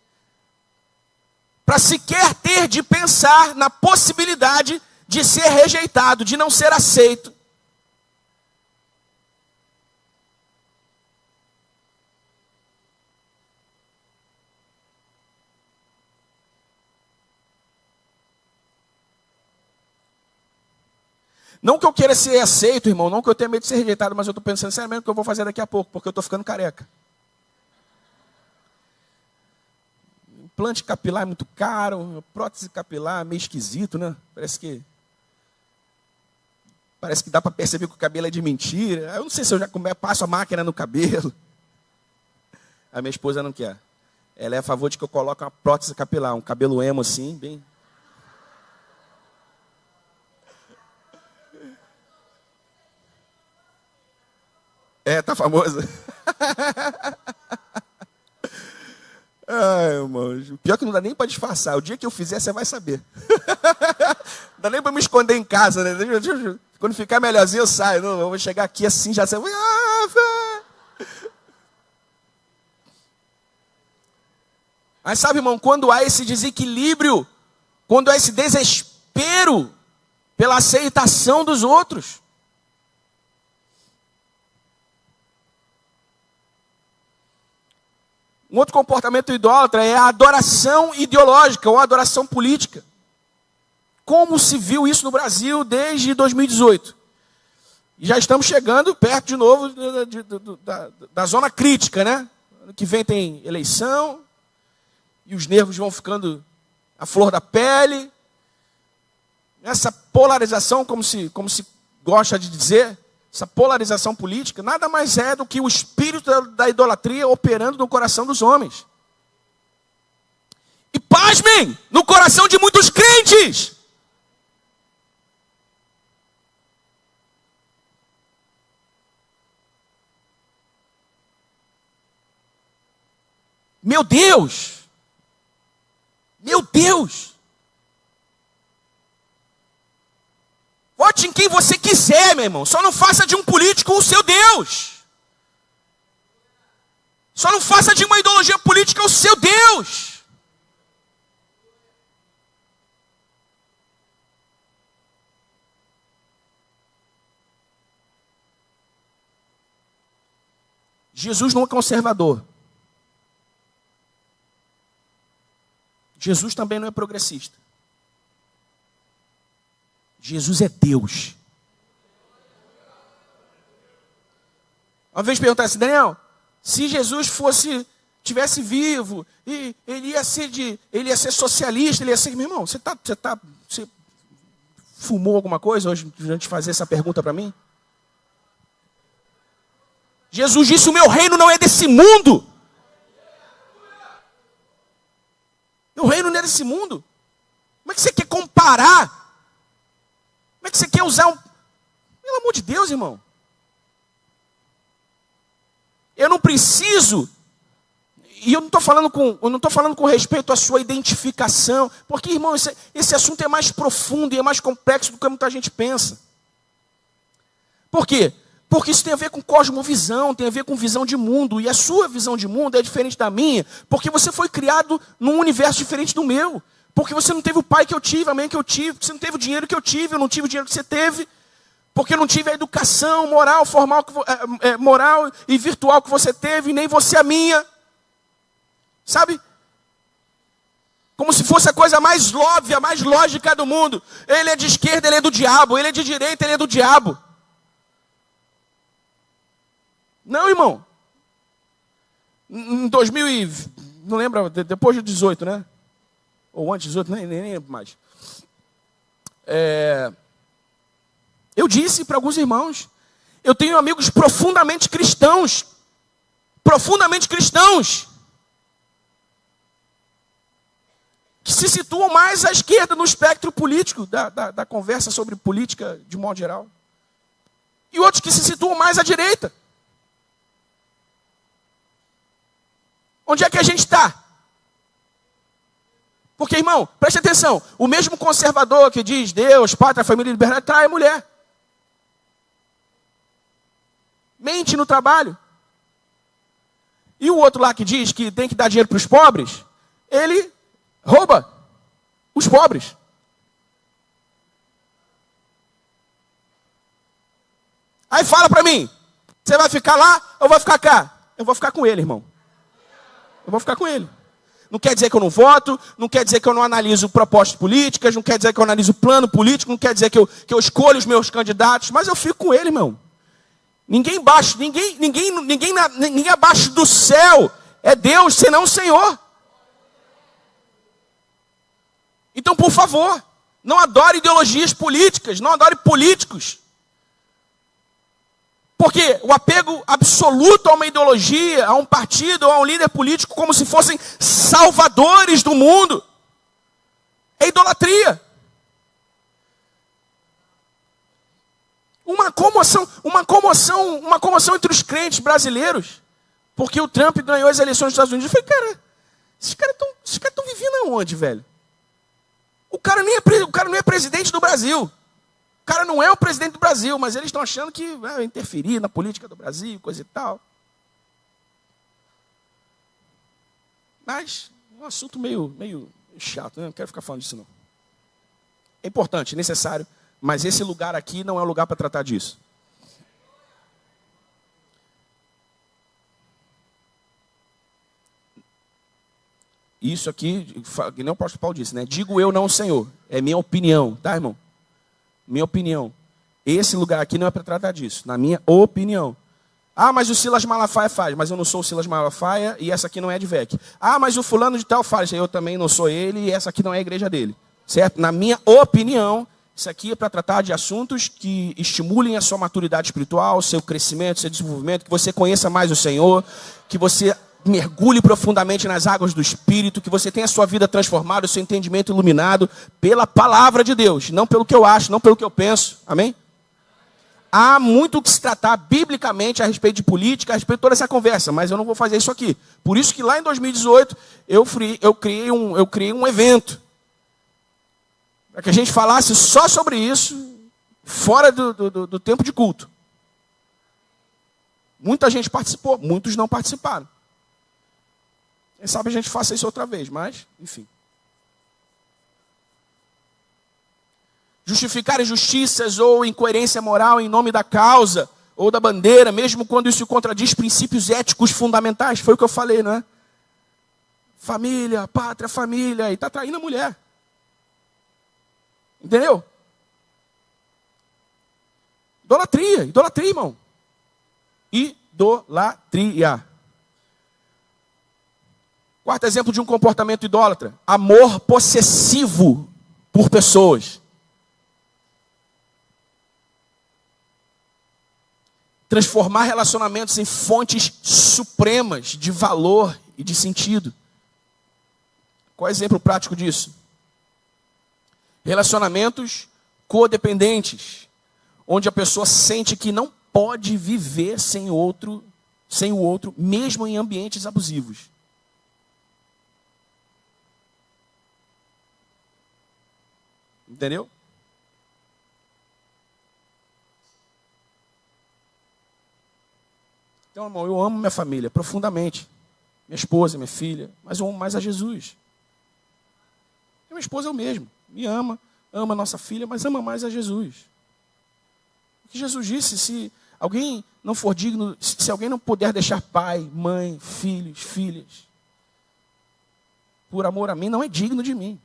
para sequer ter de pensar na possibilidade de ser rejeitado, de não ser aceito. Não que eu queira ser aceito, irmão, não que eu tenha medo de ser rejeitado, mas eu estou pensando seriamente o que eu vou fazer daqui a pouco, porque eu estou ficando careca. Implante capilar é muito caro, prótese capilar é meio esquisito, né? Parece que dá para perceber que o cabelo é de mentira. Eu não sei se eu já passo a máquina no cabelo. A minha esposa não quer. Ela é a favor de que eu coloque uma prótese capilar, um cabelo emo assim, bem... É, tá famoso. Ai, irmão. Pior que não dá nem para disfarçar. O dia que eu fizer, você vai saber. Não dá nem para me esconder em casa, né? Quando ficar melhorzinho, eu saio. Não, eu vou chegar aqui assim, já sei. Mas sabe, irmão, quando há esse desequilíbrio, quando há esse desespero pela aceitação dos outros, um outro comportamento idólatra é a adoração ideológica ou a adoração política. Como se viu isso no Brasil desde 2018? E já estamos chegando perto de novo da zona crítica, né? Ano que vem tem eleição, e os nervos vão ficando à flor da pele. Essa polarização, como se gosta de dizer, essa polarização política, nada mais é do que o espírito da idolatria operando no coração dos homens. E pasmem, no coração de muitos crentes. Meu Deus! Meu Deus! Vote em quem você quiser, meu irmão. Só não faça de um político o seu Deus. Só não faça de uma ideologia política o seu Deus. Jesus não é conservador. Jesus também não é progressista. Jesus é Deus. Uma vez perguntaram assim, Daniel, se Jesus tivesse vivo, e ele ia ser socialista, ele ia ser... Meu irmão, você fumou alguma coisa hoje antes de fazer essa pergunta para mim? Jesus disse, o meu reino não é desse mundo. Meu reino não é desse mundo. Como é que você quer comparar? Como é que você quer usar Pelo amor de Deus, irmão. Eu não preciso, e eu não estou falando com respeito à sua identificação, porque, irmão, esse assunto é mais profundo e é mais complexo do que muita gente pensa. Por quê? Porque isso tem a ver com cosmovisão, tem a ver com visão de mundo. E a sua visão de mundo é diferente da minha, porque você foi criado num universo diferente do meu. Porque você não teve o pai que eu tive, a mãe que eu tive, porque você não teve o dinheiro que eu tive, eu não tive o dinheiro que você teve. Porque eu não tive a educação moral, formal, moral e virtual que você teve, nem você a minha. Sabe? Como se fosse a coisa mais óbvia, mais lógica do mundo. Ele é de esquerda, ele é do diabo. Ele é de direita, ele é do diabo. Não, irmão. Em 2000 não lembro, depois de 18, né? Ou antes de 18, nem lembro mais. Eu disse para alguns irmãos, eu tenho amigos profundamente cristãos. Profundamente cristãos. Que se situam mais à esquerda no espectro político da conversa sobre política de modo geral. E outros que se situam mais à direita. Onde é que a gente está? Porque, irmão, preste atenção. O mesmo conservador que diz Deus, pátria, família e liberdade, trai a mulher. Mente no trabalho. E o outro lá que diz que tem que dar dinheiro para os pobres, ele rouba os pobres. Aí fala para mim, você vai ficar lá ou vai ficar cá? Eu vou ficar com ele, irmão. Eu vou ficar com ele. Não quer dizer que eu não voto, não quer dizer que eu não analiso propostas políticas, não quer dizer que eu analiso plano político, não quer dizer que eu escolho os meus candidatos, mas eu fico com ele, irmão. Ninguém abaixo do céu é Deus, senão o Senhor. Então, por favor, não adore ideologias políticas, não adore políticos. Porque o apego absoluto a uma ideologia, a um partido ou a um líder político, como se fossem salvadores do mundo, é idolatria. Uma comoção entre os crentes brasileiros, porque o Trump ganhou as eleições dos Estados Unidos. Eu falei, cara, esses caras estão vivendo aonde, velho? O cara não é presidente do Brasil. O cara não é o presidente do Brasil, mas eles estão achando que vai interferir na política do Brasil, coisa e tal. Mas é um assunto meio chato, né? Não quero ficar falando disso, não. É importante, necessário, mas esse lugar aqui não é o lugar para tratar disso. Isso aqui, que nem o apóstolo Paulo disse, né? Digo eu, não o Senhor. É minha opinião, tá, irmão? Minha opinião. Esse lugar aqui não é para tratar disso, na minha opinião. Ah, mas o Silas Malafaia faz, mas eu não sou o Silas Malafaia e essa aqui não é a Advec. Ah, mas o fulano de tal faz, eu também não sou ele e essa aqui não é a igreja dele. Certo? Na minha opinião, isso aqui é para tratar de assuntos que estimulem a sua maturidade espiritual, o seu crescimento, o seu desenvolvimento, que você conheça mais o Senhor, que você mergulhe profundamente nas águas do Espírito, que você tenha a sua vida transformada, o seu entendimento iluminado pela palavra de Deus, não pelo que eu acho, não pelo que eu penso. Amém? Há muito o que se tratar biblicamente a respeito de política, a respeito de toda essa conversa, mas eu não vou fazer isso aqui. Por isso que lá em 2018 eu criei um evento para que a gente falasse só sobre isso fora do tempo de culto. Muita gente participou, muitos não participaram. Quem sabe a gente faça isso outra vez, mas, enfim. Justificar injustiças ou incoerência moral em nome da causa ou da bandeira, mesmo quando isso contradiz princípios éticos fundamentais. Foi o que eu falei, não é? Família, pátria, família, e está traindo a mulher. Entendeu? Idolatria, irmão. Idolatria. Quarto exemplo de um comportamento idólatra: amor possessivo por pessoas. Transformar relacionamentos em fontes supremas de valor e de sentido. Qual é o exemplo prático disso? Relacionamentos codependentes, onde a pessoa sente que não pode viver sem o outro, mesmo em ambientes abusivos. Entendeu? Então, irmão, eu amo minha família profundamente. Minha esposa, minha filha, mas eu amo mais a Jesus. E minha esposa é o mesmo. Me ama, ama a nossa filha, mas ama mais a Jesus. O que Jesus disse, se alguém não for digno, se alguém não puder deixar pai, mãe, filhos, filhas, por amor a mim, não é digno de mim.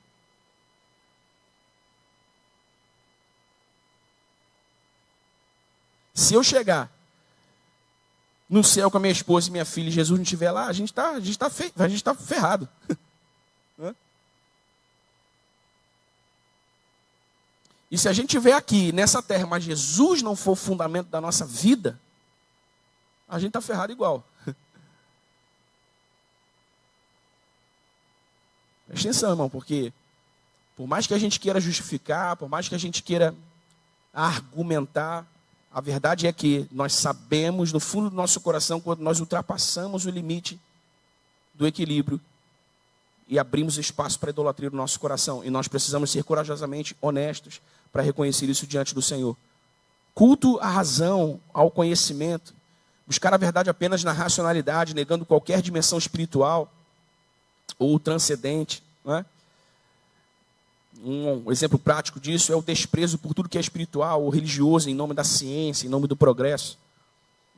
Se eu chegar no céu com a minha esposa e minha filha e Jesus não estiver lá, a gente tá ferrado. E se a gente estiver aqui nessa terra, mas Jesus não for o fundamento da nossa vida, a gente está ferrado igual. Presta atenção, irmão, porque por mais que a gente queira justificar, por mais que a gente queira argumentar, a verdade é que nós sabemos no fundo do nosso coração quando nós ultrapassamos o limite do equilíbrio e abrimos espaço para a idolatria do nosso coração. E nós precisamos ser corajosamente honestos para reconhecer isso diante do Senhor. Culto à razão, ao conhecimento, buscar a verdade apenas na racionalidade, negando qualquer dimensão espiritual ou transcendente, não é? Um exemplo prático disso é o desprezo por tudo que é espiritual ou religioso em nome da ciência, em nome do progresso.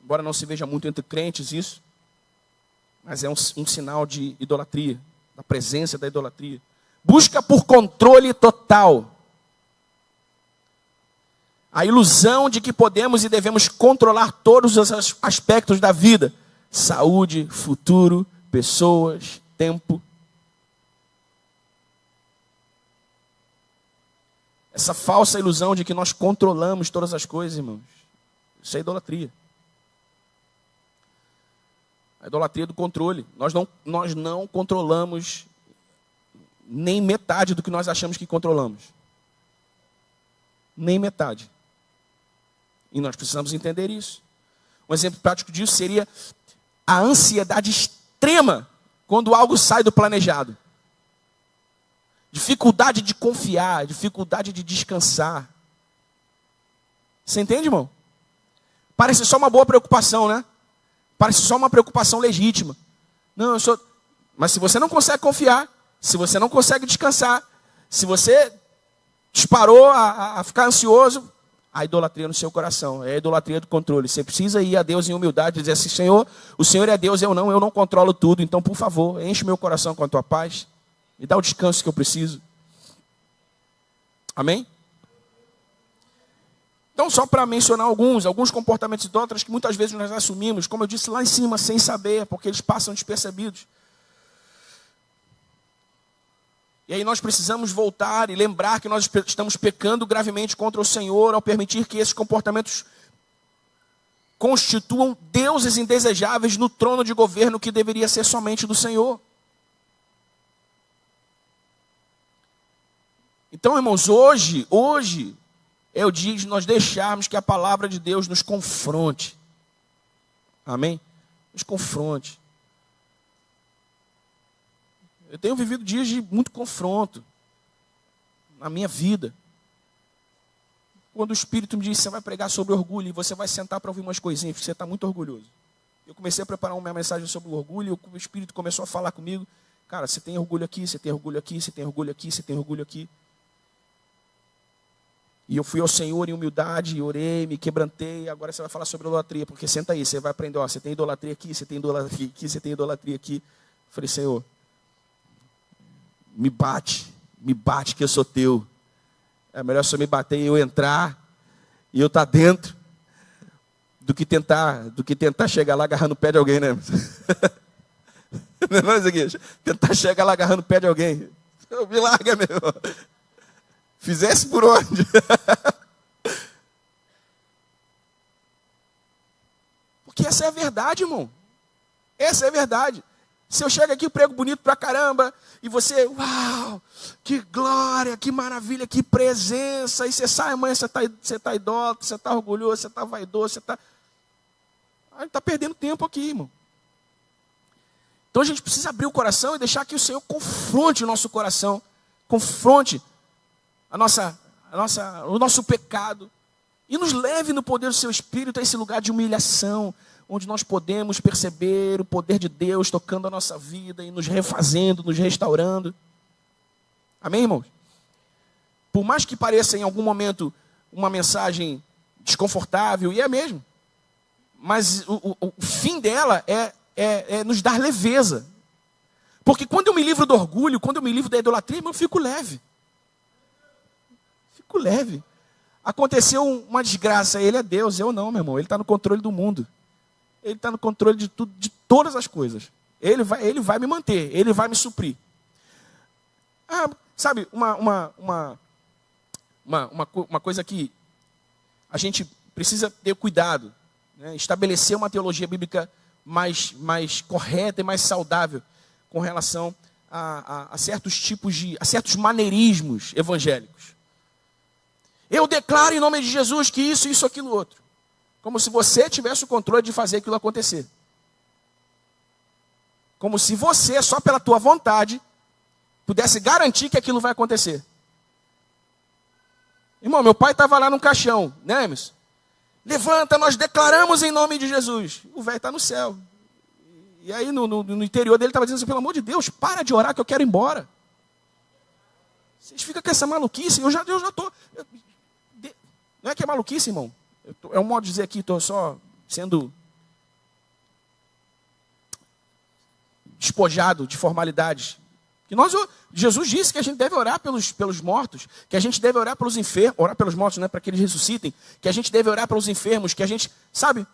Embora não se veja muito entre crentes isso, mas é um sinal de idolatria, da presença da idolatria. Busca por controle total. A ilusão de que podemos e devemos controlar todos os aspectos da vida. Saúde, futuro, pessoas, tempo. Essa falsa ilusão de que nós controlamos todas as coisas, irmãos. Isso é idolatria. A idolatria do controle. Nós não controlamos nem metade do que nós achamos que controlamos. Nem metade. E nós precisamos entender isso. Um exemplo prático disso seria a ansiedade extrema quando algo sai do planejado. Dificuldade de confiar, dificuldade de descansar. Você entende, irmão? Parece só uma boa preocupação, né? Parece só uma preocupação legítima. Não, Mas se você não consegue confiar, se você não consegue descansar, se você disparou a ficar ansioso, a idolatria no seu coração, é a idolatria do controle. Você precisa ir a Deus em humildade e dizer assim: Senhor, o Senhor é Deus, eu não controlo tudo, então por favor, enche meu coração com a tua paz. Me dá o descanso que eu preciso. Amém? Então, só para mencionar alguns comportamentos idólatras que muitas vezes nós assumimos, como eu disse lá em cima, sem saber, porque eles passam despercebidos. E aí nós precisamos voltar e lembrar que nós estamos pecando gravemente contra o Senhor ao permitir que esses comportamentos constituam deuses indesejáveis no trono de governo que deveria ser somente do Senhor. Então, irmãos, hoje é o dia de nós deixarmos que a palavra de Deus nos confronte. Amém? Nos confronte. Eu tenho vivido dias de muito confronto na minha vida. Quando o Espírito me diz: você vai pregar sobre orgulho e você vai sentar para ouvir umas coisinhas, porque você está muito orgulhoso. Eu comecei a preparar uma mensagem sobre o orgulho e o Espírito começou a falar comigo: cara, você tem orgulho aqui, você tem orgulho aqui, você tem orgulho aqui, você tem orgulho aqui. E eu fui ao Senhor em humildade, orei, me quebrantei. Agora você vai falar sobre idolatria, porque senta aí, você vai aprender, ó, você tem idolatria aqui, você tem idolatria aqui, você tem idolatria aqui. Eu falei: Senhor, me bate que eu sou teu. É melhor só me bater e eu entrar, e eu estar dentro, do que tentar chegar lá agarrando o pé de alguém, né? Não é isso aqui? Tentar chegar lá agarrando o pé de alguém. Me larga, meu irmão. Fizesse por onde? Porque essa é a verdade, irmão. Essa é a verdade. Se eu chego aqui e prego bonito pra caramba, e você, uau, que glória, que maravilha, que presença, e você sai amanhã, você tá idólatra, você está orgulhoso, você está vaidoso, você está... A gente está perdendo tempo aqui, irmão. Então a gente precisa abrir o coração e deixar que o Senhor confronte o nosso coração, confronte o nosso pecado, E nos leve no poder do seu Espírito a esse lugar de humilhação, onde nós podemos perceber o poder de Deus tocando a nossa vida e nos refazendo, nos restaurando. Amém, irmãos? Por mais que pareça em algum momento uma mensagem desconfortável, e é mesmo, mas o fim dela é nos dar leveza. Porque quando eu me livro do orgulho, quando eu me livro da idolatria, eu fico leve. Fico leve. Aconteceu uma desgraça, ele é Deus, eu não, meu irmão. Ele está no controle do mundo. Ele está no controle de tudo, de todas as coisas. Ele vai me manter, ele vai me suprir. Sabe, uma coisa que a gente precisa ter cuidado, né? Estabelecer uma teologia bíblica mais correta e mais saudável com relação a certos tipos a certos maneirismos evangélicos. Eu declaro em nome de Jesus que isso, aquilo, outro. Como se você tivesse o controle de fazer aquilo acontecer. Como se você, só pela tua vontade, pudesse garantir que aquilo vai acontecer. Irmão, meu pai estava lá no caixão, né, Emerson? Levanta, nós declaramos em nome de Jesus. O velho está no céu. E aí no interior dele estava dizendo assim, pelo amor de Deus, para de orar que eu quero ir embora. Vocês ficam com essa maluquice, eu já estou... Não é que é maluquice, irmão. É um modo de dizer aqui, estou só sendo despojado de formalidades. Que Jesus disse que a gente deve orar pelos mortos, que a gente deve orar pelos enfermos, orar pelos mortos, né, para que eles ressuscitem, que a gente deve orar pelos enfermos, que a gente, sabe?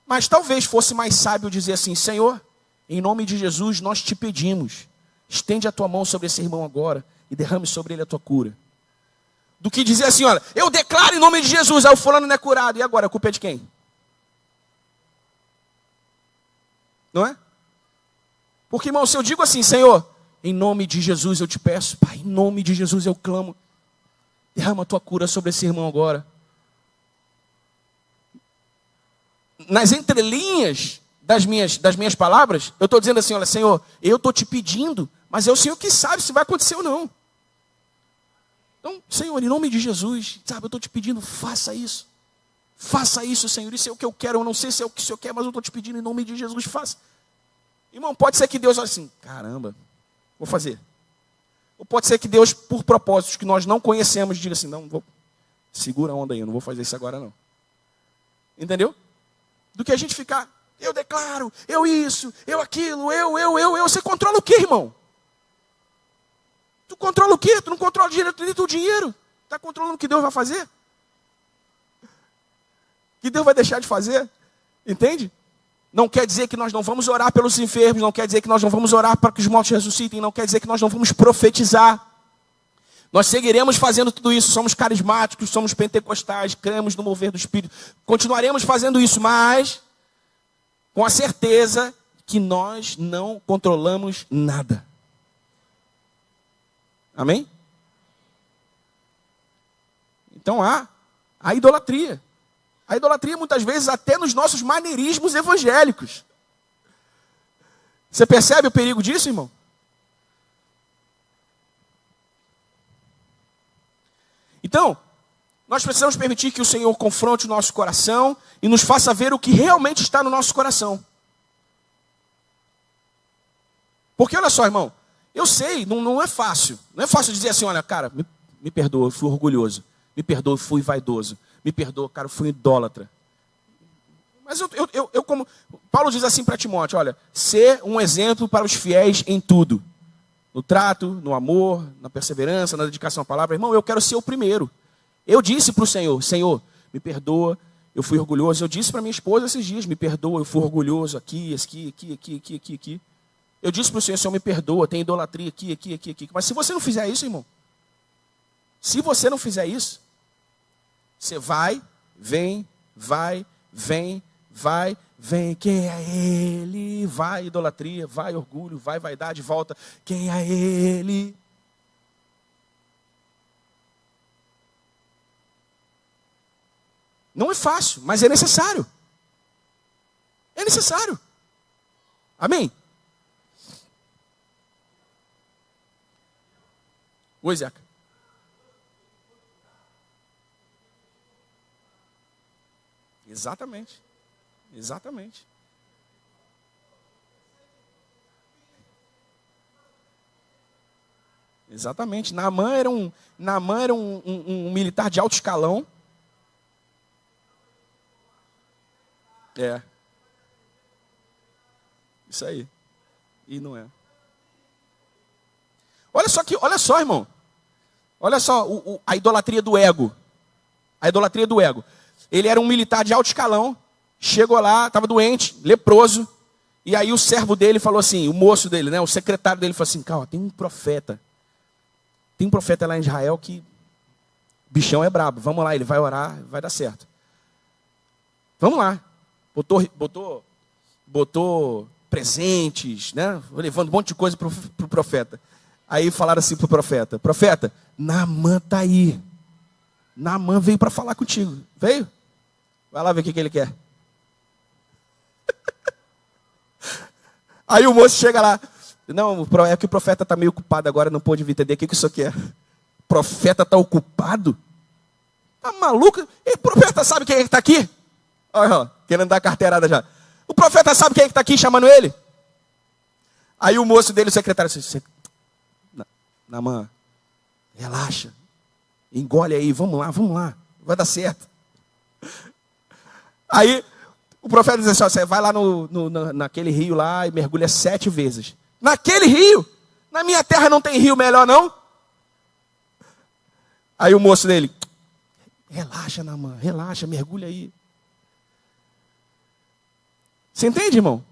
Mas talvez fosse mais sábio dizer assim, Senhor, em nome de Jesus nós te pedimos, estende a tua mão sobre esse irmão agora e derrame sobre ele a tua cura. Do que dizer assim, olha, eu declaro em nome de Jesus, aí o fulano não é curado, e agora a culpa é de quem? Não é? Porque, irmão, se eu digo assim, Senhor, em nome de Jesus eu te peço, Pai, em nome de Jesus eu clamo, derrama a tua cura sobre esse irmão agora. Nas entrelinhas das minhas palavras, eu estou dizendo assim, olha, Senhor, eu estou te pedindo, mas é o Senhor que sabe se vai acontecer ou não. Então, Senhor, em nome de Jesus, sabe, eu estou te pedindo, faça isso. Faça isso, Senhor, isso é o que eu quero, eu não sei se é o que o Senhor quer, mas eu estou te pedindo em nome de Jesus, faça. Irmão, pode ser que Deus olhe assim, caramba, vou fazer. Ou pode ser que Deus, por propósitos que nós não conhecemos, diga assim, não, segura a onda aí, eu não vou fazer isso agora não. Entendeu? Do que a gente ficar, eu declaro, eu isso, eu aquilo, eu. Você controla o quê, irmão? Tu controla o quê? Tu não controla o dinheiro. Está controlando o que Deus vai fazer? Que Deus vai deixar de fazer? Entende? Não quer dizer que nós não vamos orar pelos enfermos, não quer dizer que nós não vamos orar para que os mortos ressuscitem, não quer dizer que nós não vamos profetizar. Nós seguiremos fazendo tudo isso, somos carismáticos, somos pentecostais, cremos no mover do Espírito. Continuaremos fazendo isso, mas com a certeza que nós não controlamos nada. Amém? Então há a idolatria. A idolatria muitas vezes até nos nossos maneirismos evangélicos. Você percebe o perigo disso, irmão? Então, nós precisamos permitir que o Senhor confronte o nosso coração e nos faça ver o que realmente está no nosso coração. Porque olha só, irmão, eu sei, não é fácil. Não é fácil dizer assim, olha, cara, me perdoa, eu fui orgulhoso. Me perdoa, eu fui vaidoso. Me perdoa, cara, eu fui idólatra. Mas eu como... Paulo diz assim para Timóteo, olha, ser um exemplo para os fiéis em tudo. No trato, no amor, na perseverança, na dedicação à palavra. Irmão, eu quero ser o primeiro. Eu disse para o Senhor, Senhor, me perdoa, eu fui orgulhoso. Eu disse para minha esposa esses dias, me perdoa, eu fui orgulhoso aqui. Eu disse para o Senhor, me perdoa, tem idolatria aqui. Mas se você não fizer isso, irmão, se você não fizer isso, você vem, quem é ele? Vai idolatria, vai orgulho, vai vaidade, volta. Quem é ele? Não é fácil, mas é necessário. É necessário. Amém? Oi, Zeca. Exatamente. Exatamente. Exatamente. Naamã era um militar de alto escalão. É. Isso aí. E não é. Olha só, irmão. Olha só a idolatria do ego. A idolatria do ego. Ele era um militar de alto escalão. Chegou lá, estava doente, leproso. E aí o servo dele falou assim, o moço dele, né, o secretário dele falou assim, calma, tem um profeta. Tem um profeta lá em Israel que o bichão é brabo. Vamos lá, ele vai orar, vai dar certo. Vamos lá. Botou presentes, né? Levando um monte de coisa para o profeta. Aí falaram assim para o profeta, profeta, Naamã está aí. Naamã veio para falar contigo. Veio? Vai lá ver o que ele quer. Aí o moço chega lá. Não, é que o profeta está meio ocupado agora, não pôde vir entender o que isso quer. O profeta está ocupado? Tá maluco? E o profeta sabe quem é que está aqui? Olha, querendo dar carteirada já. O profeta sabe quem é que está aqui chamando ele? Aí o moço dele, o secretário, disse, Naamã, relaxa. Engole aí, vamos lá. Vai dar certo. Aí o profeta diz assim, você vai lá naquele rio lá e mergulha 7 vezes. Naquele rio? Na minha terra não tem rio melhor não? Aí o moço dele, relaxa, Naamã, relaxa, mergulha aí. Você entende, irmão?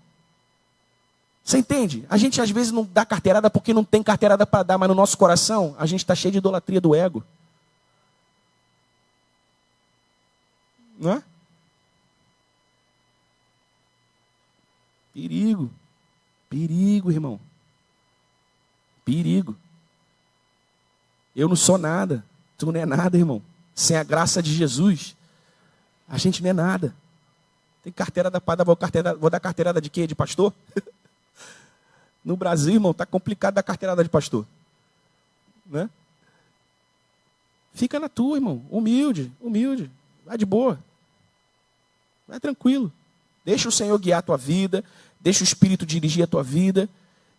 Você entende? A gente às vezes não dá carteirada porque não tem carteirada para dar, mas no nosso coração a gente está cheio de idolatria do ego. Não é? Perigo. Perigo, irmão. Perigo. Eu não sou nada. Tu não é nada, irmão. Sem a graça de Jesus, a gente não é nada. Tem carteirada para dar, vou dar carteirada de quê? De pastor? No Brasil, irmão, está complicado dar carteirada de pastor. Né? Fica na tua, irmão. Humilde. Vai de boa. Vai tranquilo. Deixa o Senhor guiar a tua vida. Deixa o Espírito dirigir a tua vida.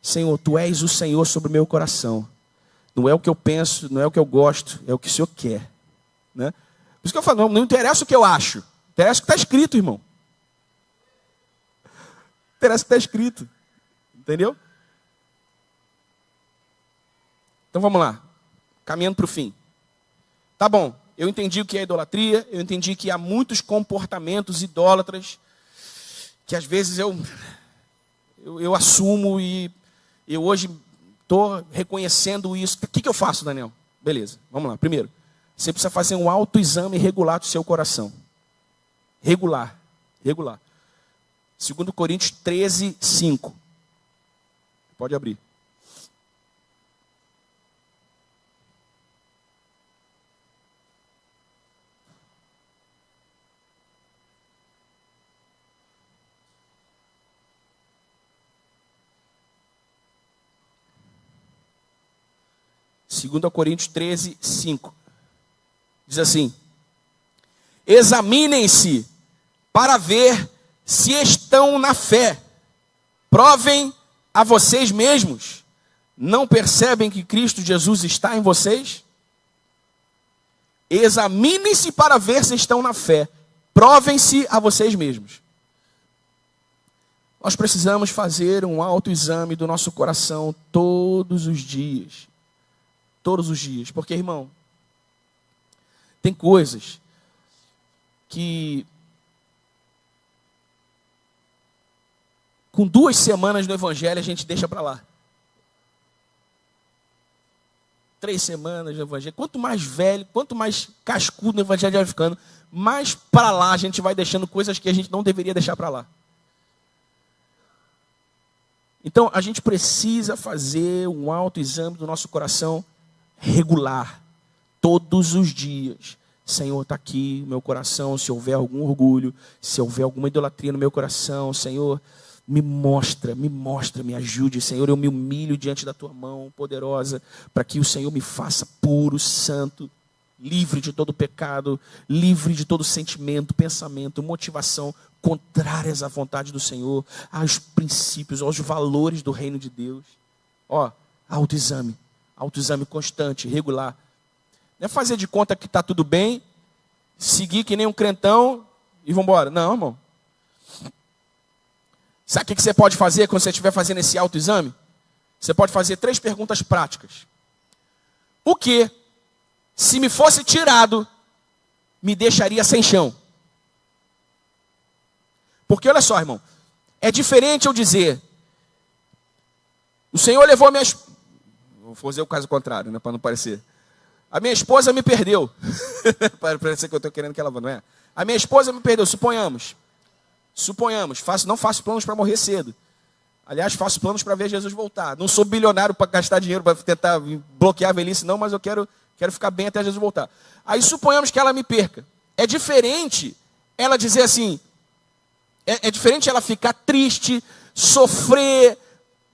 Senhor, Tu és o Senhor sobre o meu coração. Não é o que eu penso, não é o que eu gosto, é o que o Senhor quer. Né? Por isso que eu falo, não interessa o que eu acho. Interessa o que está escrito, irmão. Interessa o que está escrito. Entendeu? Então vamos lá. Caminhando para o fim. Tá bom, eu entendi o que é idolatria, eu entendi que há muitos comportamentos idólatras que às vezes eu assumo e eu hoje estou reconhecendo isso. O que eu faço, Daniel? Beleza, vamos lá. Primeiro, você precisa fazer um autoexame regular do seu coração. Regular. 2 Coríntios 13, 5. Pode abrir. Segunda Coríntios 13, 5. Diz assim: examinem-se para ver se estão na fé. Provem a vocês mesmos. Não percebem que Cristo Jesus está em vocês? Examinem-se para ver se estão na fé. Provem-se a vocês mesmos. Nós precisamos fazer um autoexame do nosso coração todos os dias. Todos os dias. Porque, irmão, tem coisas que com 2 semanas no Evangelho a gente deixa para lá. 3 semanas no Evangelho. Quanto mais velho, quanto mais cascudo no Evangelho vai ficando, mais para lá a gente vai deixando coisas que a gente não deveria deixar para lá. Então, a gente precisa fazer um autoexame do nosso coração regular, todos os dias. Senhor, está aqui meu coração, se houver algum orgulho, se houver alguma idolatria no meu coração, Senhor, me mostra, me ajude, Senhor, eu me humilho diante da Tua mão poderosa, para que o Senhor me faça puro, santo. livre de todo pecado, livre de todo sentimento, pensamento, motivação contrárias à vontade do Senhor, aos princípios, aos valores do reino de Deus. Ó, autoexame constante, regular. Não é fazer de conta que está tudo bem, seguir que nem um crentão e vamos embora. Não, irmão. Sabe o que você pode fazer quando você estiver fazendo esse autoexame? Você pode fazer 3 perguntas práticas. O que, se me fosse tirado, me deixaria sem chão? Porque olha só, irmão, é diferente eu dizer, o Senhor levou minha... Vou fazer o caso contrário, né, para não parecer. A minha esposa me perdeu. Para parecer que eu estou querendo que ela vá, não é? A minha esposa me perdeu, suponhamos, não faço planos para morrer cedo. Aliás, faço planos para ver Jesus voltar. Não sou bilionário para gastar dinheiro, para tentar bloquear a velhice, não, mas eu quero ficar bem até Jesus voltar. Aí suponhamos que ela me perca. É diferente ela dizer assim, é diferente ela ficar triste, sofrer,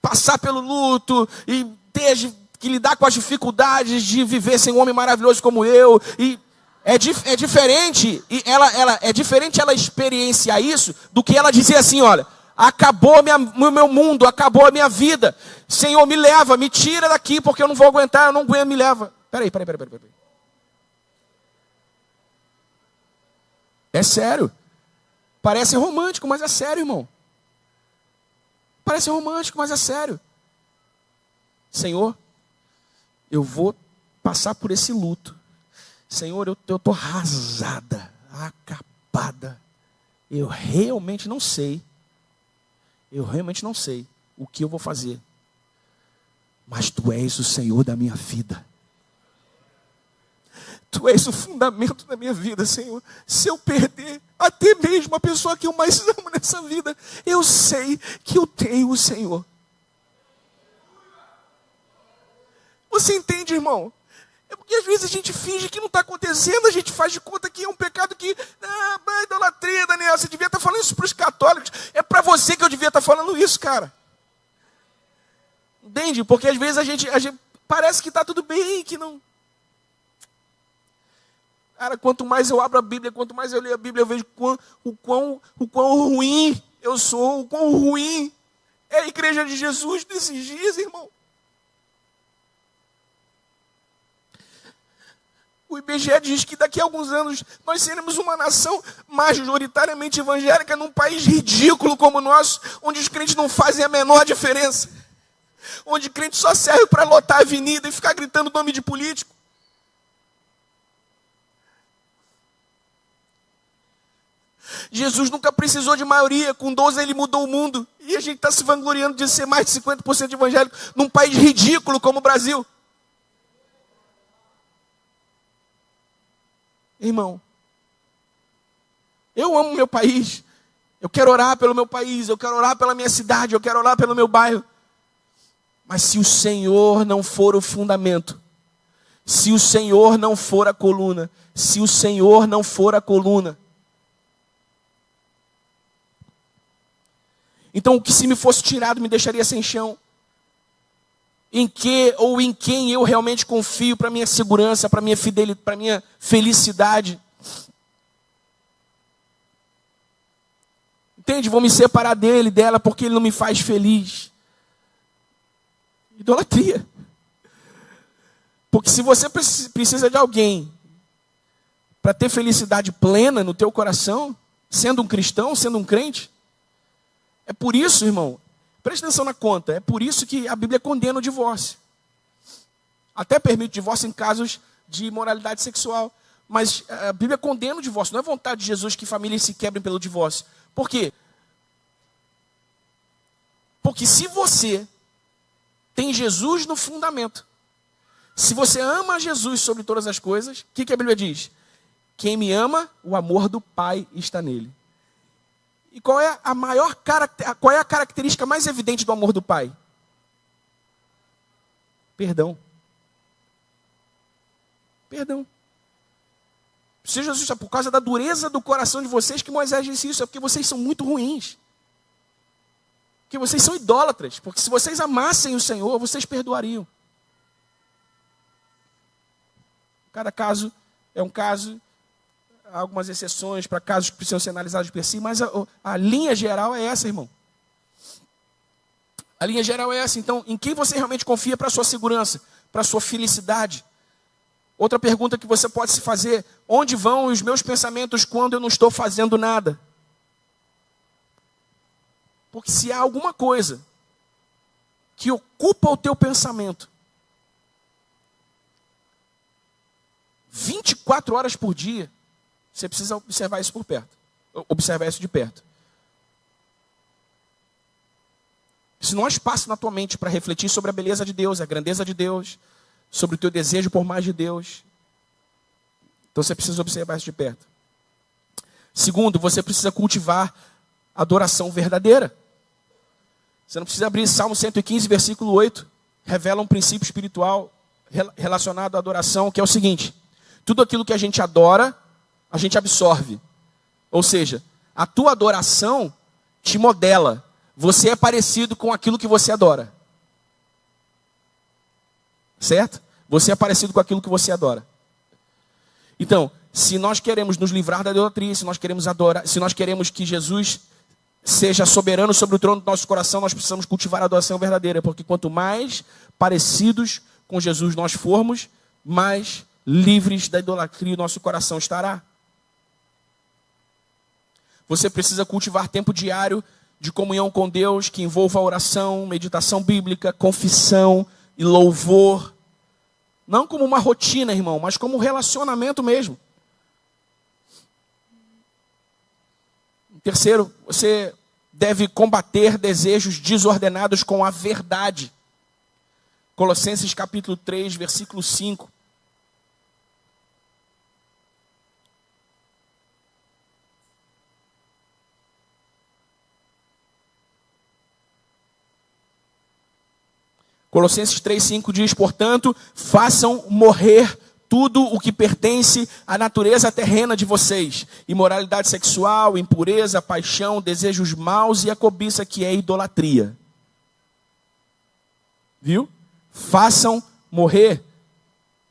passar pelo luto e ter que lidar com as dificuldades de viver sem um homem maravilhoso como eu. E é diferente, é diferente ela experienciar isso do que ela dizer assim, olha, acabou o meu mundo, acabou a minha vida. Senhor, me leva, me tira daqui, porque eu não vou aguentar, eu não aguento, me leva. Peraí. É sério. Parece romântico, mas é sério, irmão. Parece romântico, mas é sério. Senhor, eu vou passar por esse luto. Senhor, eu estou arrasada, acabada. Eu realmente não sei o que eu vou fazer. Mas Tu és o Senhor da minha vida. Tu és o fundamento da minha vida, Senhor. Se eu perder até mesmo a pessoa que eu mais amo nessa vida, eu sei que eu tenho o Senhor. Você entende, irmão? É porque às vezes a gente finge que não está acontecendo, a gente faz de conta que é um pecado que... idolatria, Daniel, você devia estar falando isso para os católicos. É para você que eu devia estar falando isso, cara. Entende? Porque às vezes a gente parece que está tudo bem, que não... Cara, quanto mais eu abro a Bíblia, quanto mais eu leio a Bíblia, eu vejo o quão ruim eu sou, o quão ruim é a igreja de Jesus nesses dias, irmão. O IBGE diz que daqui a alguns anos nós seremos uma nação majoritariamente evangélica num país ridículo como o nosso, onde os crentes não fazem a menor diferença. Onde crente só serve para lotar a avenida e ficar gritando nome de político. Jesus nunca precisou de maioria, com 12 ele mudou o mundo. E a gente está se vangloriando de ser mais de 50% evangélico num país ridículo como o Brasil. Irmão, eu amo meu país, eu quero orar pelo meu país, eu quero orar pela minha cidade, eu quero orar pelo meu bairro. Mas se o Senhor não for o fundamento, se o Senhor não for a coluna, então o que se me fosse tirado me deixaria sem chão. Em que ou em quem eu realmente confio para minha segurança, para minha fidelidade, para minha felicidade. Entende? Vou me separar dela, porque ele não me faz feliz. Idolatria. Porque se você precisa de alguém para ter felicidade plena no teu coração, sendo um cristão, sendo um crente, é por isso, irmão, presta atenção na conta, é por isso que a Bíblia condena o divórcio. Até permite o divórcio em casos de imoralidade sexual. Mas a Bíblia condena o divórcio. Não é vontade de Jesus que famílias se quebrem pelo divórcio. Por quê? Porque se você tem Jesus no fundamento, se você ama Jesus sobre todas as coisas, o que a Bíblia diz? Quem me ama, o amor do Pai está nele. E qual é a característica mais evidente do amor do Pai? Perdão. Perdão. Se Jesus, por causa da dureza do coração de vocês que Moisés disse isso, é porque vocês são muito ruins. Porque vocês são idólatras. Porque se vocês amassem o Senhor, vocês perdoariam. Cada caso é um caso, há algumas exceções para casos que precisam ser analisados por si, mas a linha geral é essa, irmão. A linha geral é essa. Então, em quem você realmente confia para a sua segurança, para a sua felicidade? Outra pergunta que você pode se fazer: onde vão os meus pensamentos quando eu não estou fazendo nada? Porque se há alguma coisa que ocupa o teu pensamento 24 horas por dia, você precisa observar isso por perto. Observar isso de perto. Se não há espaço na tua mente para refletir sobre a beleza de Deus, a grandeza de Deus, sobre o teu desejo por mais de Deus, então você precisa observar isso de perto. Segundo, você precisa cultivar a adoração verdadeira. Você não precisa abrir Salmo 115, versículo 8. Revela um princípio espiritual relacionado à adoração, que é o seguinte: tudo aquilo que a gente adora, a gente absorve. Ou seja, a tua adoração te modela. Você é parecido com aquilo que você adora. Certo? Você é parecido com aquilo que você adora. Então, se nós queremos nos livrar da idolatria, se nós queremos adorar, se nós queremos que Jesus seja soberano sobre o trono do nosso coração, nós precisamos cultivar a adoração verdadeira, porque quanto mais parecidos com Jesus nós formos, mais livres da idolatria o nosso coração estará. Você precisa cultivar tempo diário de comunhão com Deus, que envolva oração, meditação bíblica, confissão e louvor. Não como uma rotina, irmão, mas como um relacionamento mesmo. Terceiro, você deve combater desejos desordenados com a verdade. Colossenses capítulo 3, versículo 5. Colossenses 3,5 diz: portanto, façam morrer tudo o que pertence à natureza terrena de vocês: imoralidade sexual, impureza, paixão, desejos maus e a cobiça, que é idolatria. Viu? Façam morrer,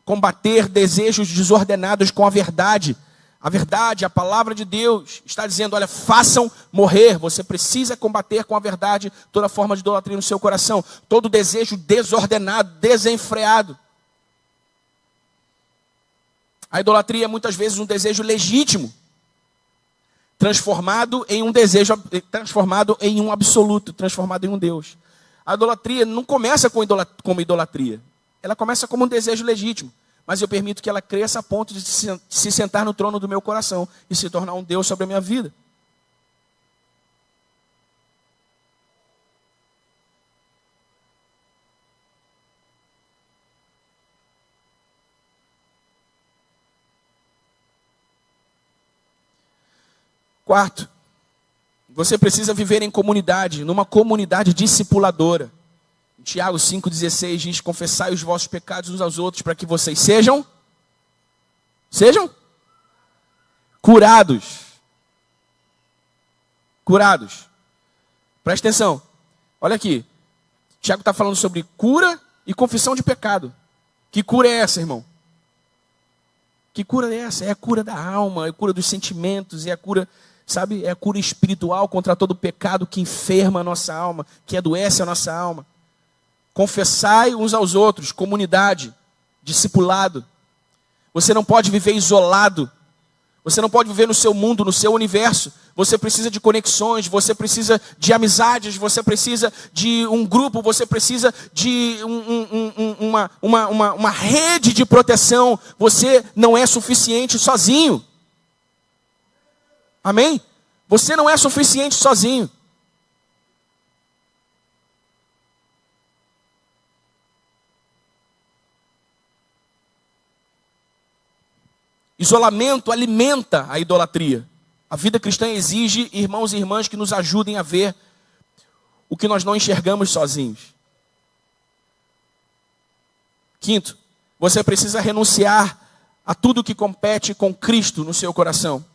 combater desejos desordenados com a verdade. A verdade, a palavra de Deus está dizendo: olha, façam morrer. Você precisa combater com a verdade toda forma de idolatria no seu coração. Todo desejo desordenado, desenfreado. A idolatria é muitas vezes um desejo legítimo, transformado em um desejo, transformado em um absoluto, transformado em um Deus. A idolatria não começa como idolatria. Ela começa como um desejo legítimo. Mas eu permito que ela cresça a ponto de se sentar no trono do meu coração e se tornar um Deus sobre a minha vida. Quarto, você precisa viver em comunidade, numa comunidade discipuladora. Tiago 5,16 diz: confessai os vossos pecados uns aos outros, para que vocês sejam curados. Curados. Presta atenção. Olha aqui. Tiago está falando sobre cura e confissão de pecado. Que cura é essa, irmão? Que cura é essa? É a cura da alma, é a cura dos sentimentos, é a cura, sabe? É a cura espiritual contra todo o pecado que enferma a nossa alma, que adoece a nossa alma. Confessai uns aos outros, comunidade, discipulado. Você não pode viver isolado. Você não pode viver no seu mundo, no seu universo. Você precisa de conexões, você precisa de amizades, você precisa de um grupo, você precisa de uma rede de proteção. Você não é suficiente sozinho. Amém? Você não é suficiente sozinho. Isolamento alimenta a idolatria. A vida cristã exige irmãos e irmãs que nos ajudem a ver o que nós não enxergamos sozinhos. Quinto, você precisa renunciar a tudo que compete com Cristo no seu coração.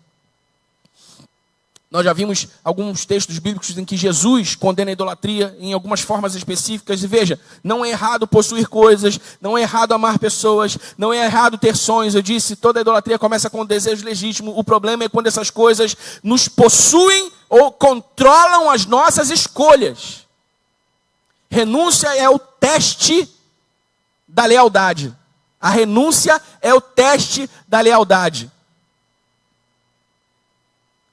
Nós já vimos alguns textos bíblicos em que Jesus condena a idolatria em algumas formas específicas. E veja, não é errado possuir coisas, não é errado amar pessoas, não é errado ter sonhos. Eu disse, toda idolatria começa com um desejo legítimo. O problema é quando essas coisas nos possuem ou controlam as nossas escolhas. Renúncia é o teste da lealdade. A renúncia é o teste da lealdade.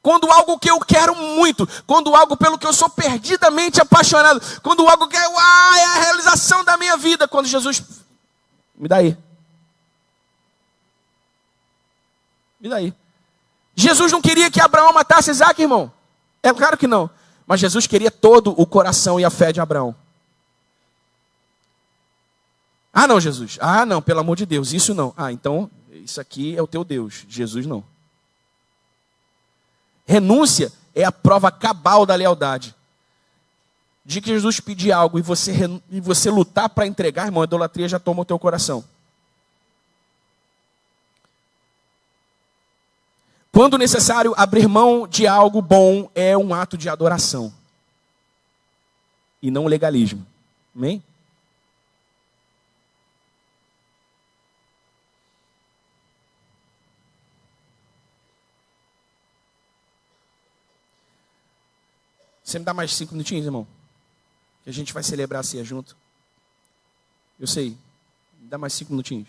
Quando algo que eu quero muito, quando algo pelo que eu sou perdidamente apaixonado, quando algo que é a realização da minha vida, quando Jesus, me dá aí. Me dá aí. Jesus não queria que Abraão matasse Isaac, irmão. É claro que não. Mas Jesus queria todo o coração e a fé de Abraão. Ah, não, Jesus. Ah, não, pelo amor de Deus, isso não. Ah, então, isso aqui é o teu Deus. Jesus não. Renúncia é a prova cabal da lealdade. De que Jesus pedir algo e você lutar para entregar, irmão, a idolatria já toma o teu coração. Quando necessário, abrir mão de algo bom é um ato de adoração. E não legalismo. Amém? Você me dá mais 5 minutinhos, irmão? Que a gente vai celebrar a ceia junto. Eu sei. Me dá mais 5 minutinhos.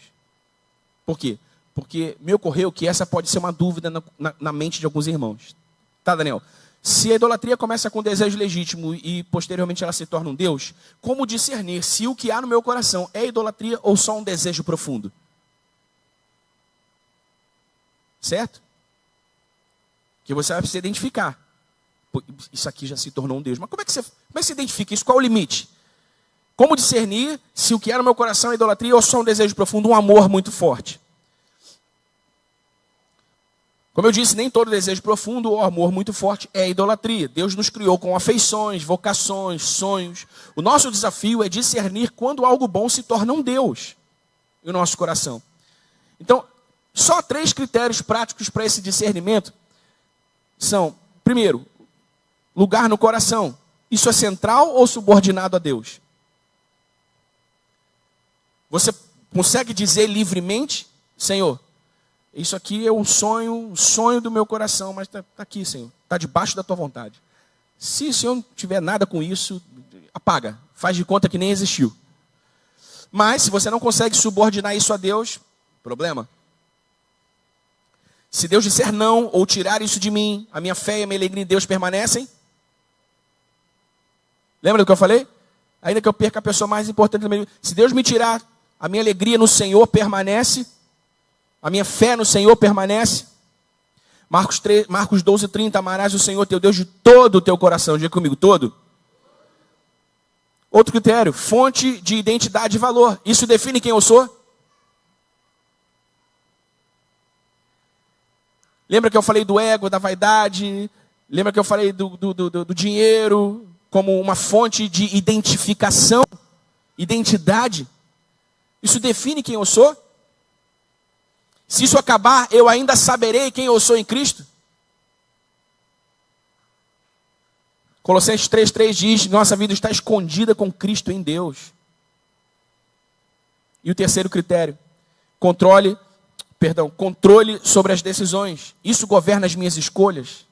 Por quê? Porque me ocorreu que essa pode ser uma dúvida na mente de alguns irmãos. Tá, Daniel? Se a idolatria começa com desejo legítimo e posteriormente ela se torna um Deus, como discernir se o que há no meu coração é idolatria ou só um desejo profundo? Certo? Que você vai precisar identificar. Isso aqui já se tornou um Deus. Mas como é que você identifica isso? Qual é o limite? Como discernir se o que era no meu coração é idolatria ou só um desejo profundo, um amor muito forte? Como eu disse, nem todo desejo profundo ou amor muito forte é idolatria. Deus nos criou com afeições, vocações, sonhos. O nosso desafio é discernir quando algo bom se torna um Deus no nosso coração. Então, só 3 critérios práticos para esse discernimento são, primeiro, lugar no coração. Isso é central ou subordinado a Deus? Você consegue dizer livremente, Senhor, isso aqui é um sonho do meu coração, mas está aqui, Senhor. Está debaixo da tua vontade. Se o Senhor não tiver nada com isso, apaga. Faz de conta que nem existiu. Mas, se você não consegue subordinar isso a Deus, problema. Se Deus disser não, ou tirar isso de mim, a minha fé e a minha alegria em Deus permanecem? Lembra do que eu falei? Ainda que eu perca a pessoa mais importante do meu... Se Deus me tirar, a minha alegria no Senhor permanece. A minha fé no Senhor permanece. Marcos 12:30, amarás o Senhor teu Deus de todo o teu coração. Diga comigo, todo. Outro critério, fonte de identidade e valor. Isso define quem eu sou? Lembra que eu falei do ego, da vaidade? Lembra que eu falei do dinheiro como uma fonte de identificação, identidade? Isso define quem eu sou? Se isso acabar, eu ainda saberei quem eu sou em Cristo? Colossenses 3:3 diz, nossa vida está escondida com Cristo em Deus. E o terceiro critério, controle sobre as decisões. Isso governa as minhas escolhas.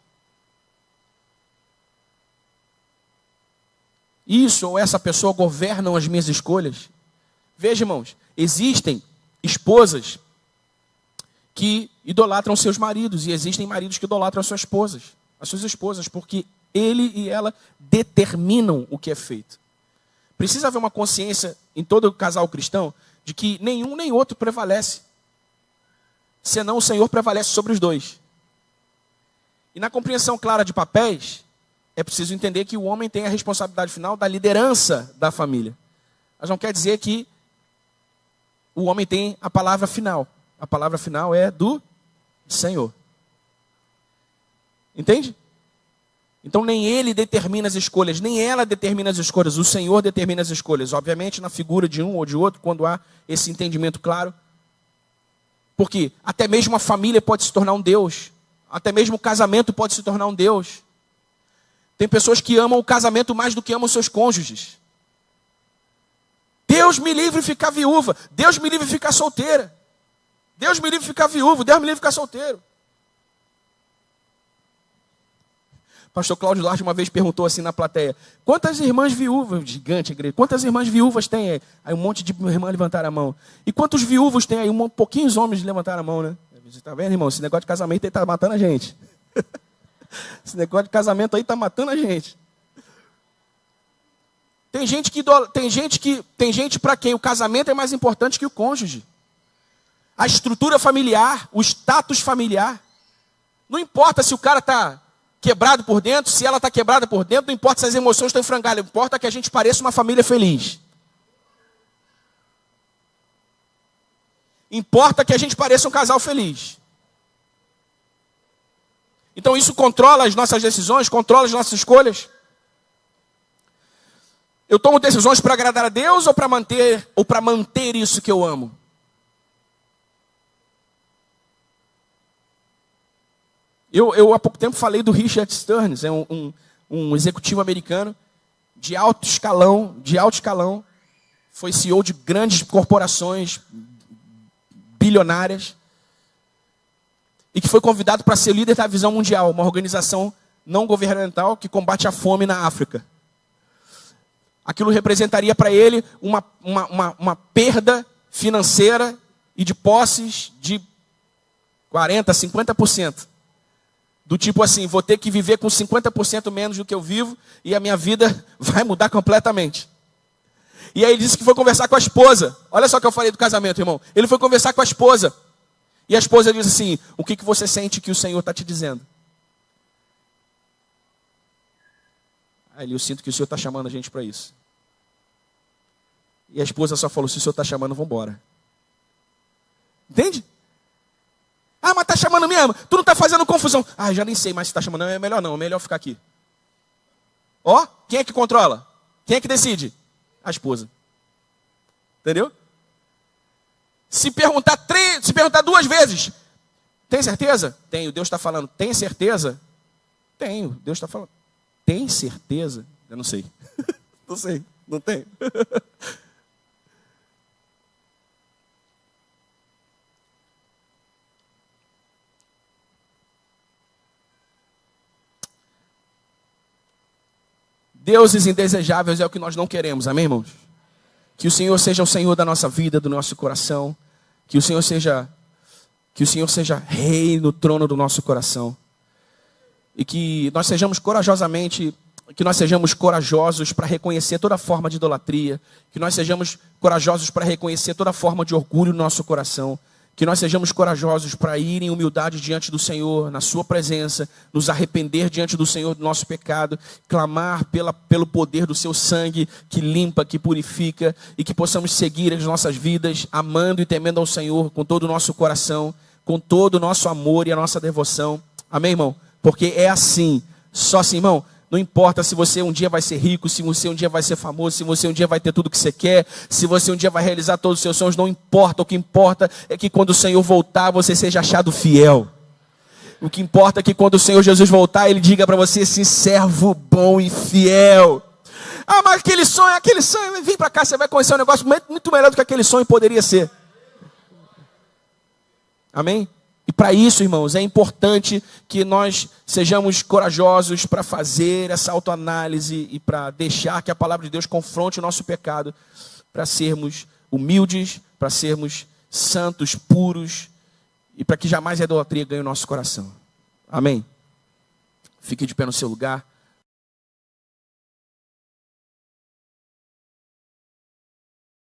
Isso ou essa pessoa governam as minhas escolhas. Veja, irmãos, existem esposas que idolatram seus maridos e existem maridos que idolatram as suas esposas, porque ele e ela determinam o que é feito. Precisa haver uma consciência em todo casal cristão de que nenhum nem outro prevalece, senão o Senhor prevalece sobre os dois. E na compreensão clara de papéis, é preciso entender que o homem tem a responsabilidade final da liderança da família. Mas não quer dizer que o homem tem a palavra final. A palavra final é do Senhor. Entende? Então nem ele determina as escolhas, nem ela determina as escolhas. O Senhor determina as escolhas. Obviamente na figura de um ou de outro, quando há esse entendimento claro. Porque até mesmo a família pode se tornar um Deus. Até mesmo o casamento pode se tornar um Deus. Tem pessoas que amam o casamento mais do que amam seus cônjuges. Deus me livre de ficar viúva. Deus me livre de ficar solteira. Deus me livre de ficar viúvo. Deus me livre de ficar solteiro. Pastor Cláudio Duarte uma vez perguntou assim na plateia: quantas irmãs viúvas, gigante igreja, quantas irmãs viúvas tem aí? Aí um monte de irmãs levantaram a mão. E quantos viúvos tem aí? Pouquinhos homens levantaram a mão, né? Você está vendo, irmão? Esse negócio de casamento aí está matando a gente. Esse negócio de casamento aí está matando a gente. Tem gente para quem o casamento é mais importante que o cônjuge. A estrutura familiar, o status familiar. Não importa se o cara está quebrado por dentro, se ela está quebrada por dentro, não importa se as emoções estão em frangalho, importa que a gente pareça uma família feliz. Importa que a gente pareça um casal feliz. Então isso controla as nossas decisões, controla as nossas escolhas. Eu tomo decisões para agradar a Deus ou para manter isso que eu amo? Eu há pouco tempo falei do Richard Stearns, é um executivo americano de alto escalão, foi CEO de grandes corporações bilionárias, e que foi convidado para ser líder da Visão Mundial, uma organização não governamental que combate a fome na África. Aquilo representaria para ele uma perda financeira e de posses de 40%, 50%. Do tipo assim, vou ter que viver com 50% menos do que eu vivo e a minha vida vai mudar completamente. E aí ele disse que foi conversar com a esposa. Olha só o que eu falei do casamento, irmão. Ele foi conversar com a esposa. E a esposa disse assim: o que você sente que o Senhor está te dizendo? Aí eu sinto que o Senhor está chamando a gente para isso. E a esposa só falou: se o Senhor está chamando, vamos embora. Entende? Ah, mas está chamando mesmo? Tu não está fazendo confusão. Ah, já nem sei mais se está chamando. Não, é melhor ficar aqui. Ó, quem é que controla? Quem é que decide? A esposa. Entendeu? Se perguntar 2 vezes, tem certeza? Tenho, Deus está falando. Tem certeza? Tenho, Deus está falando. Tem certeza? Eu não sei. Não sei, não tenho. Deuses indesejáveis é o que nós não queremos, amém, irmãos? Que o Senhor seja o Senhor da nossa vida, do nosso coração. Que o Senhor seja rei no trono do nosso coração. E que nós sejamos corajosos para reconhecer toda forma de idolatria. Que nós sejamos corajosos para reconhecer toda forma de orgulho no nosso coração. Que nós sejamos corajosos para ir em humildade diante do Senhor, na sua presença, nos arrepender diante do Senhor do nosso pecado, clamar pelo poder do seu sangue que limpa, que purifica, e que possamos seguir as nossas vidas amando e temendo ao Senhor com todo o nosso coração, com todo o nosso amor e a nossa devoção. Amém, irmão? Porque é assim, só assim, irmão. Não importa se você um dia vai ser rico, se você um dia vai ser famoso, se você um dia vai ter tudo o que você quer, se você um dia vai realizar todos os seus sonhos, não importa. O que importa é que quando o Senhor voltar, você seja achado fiel. O que importa é que quando o Senhor Jesus voltar, Ele diga para você assim: servo bom e fiel. Ah, mas aquele sonho, vem para cá, você vai conhecer um negócio muito melhor do que aquele sonho poderia ser. Amém? E para isso, irmãos, é importante que nós sejamos corajosos para fazer essa autoanálise e para deixar que a palavra de Deus confronte o nosso pecado, para sermos humildes, para sermos santos, puros, e para que jamais a idolatria ganhe o nosso coração. Amém? Fique de pé no seu lugar.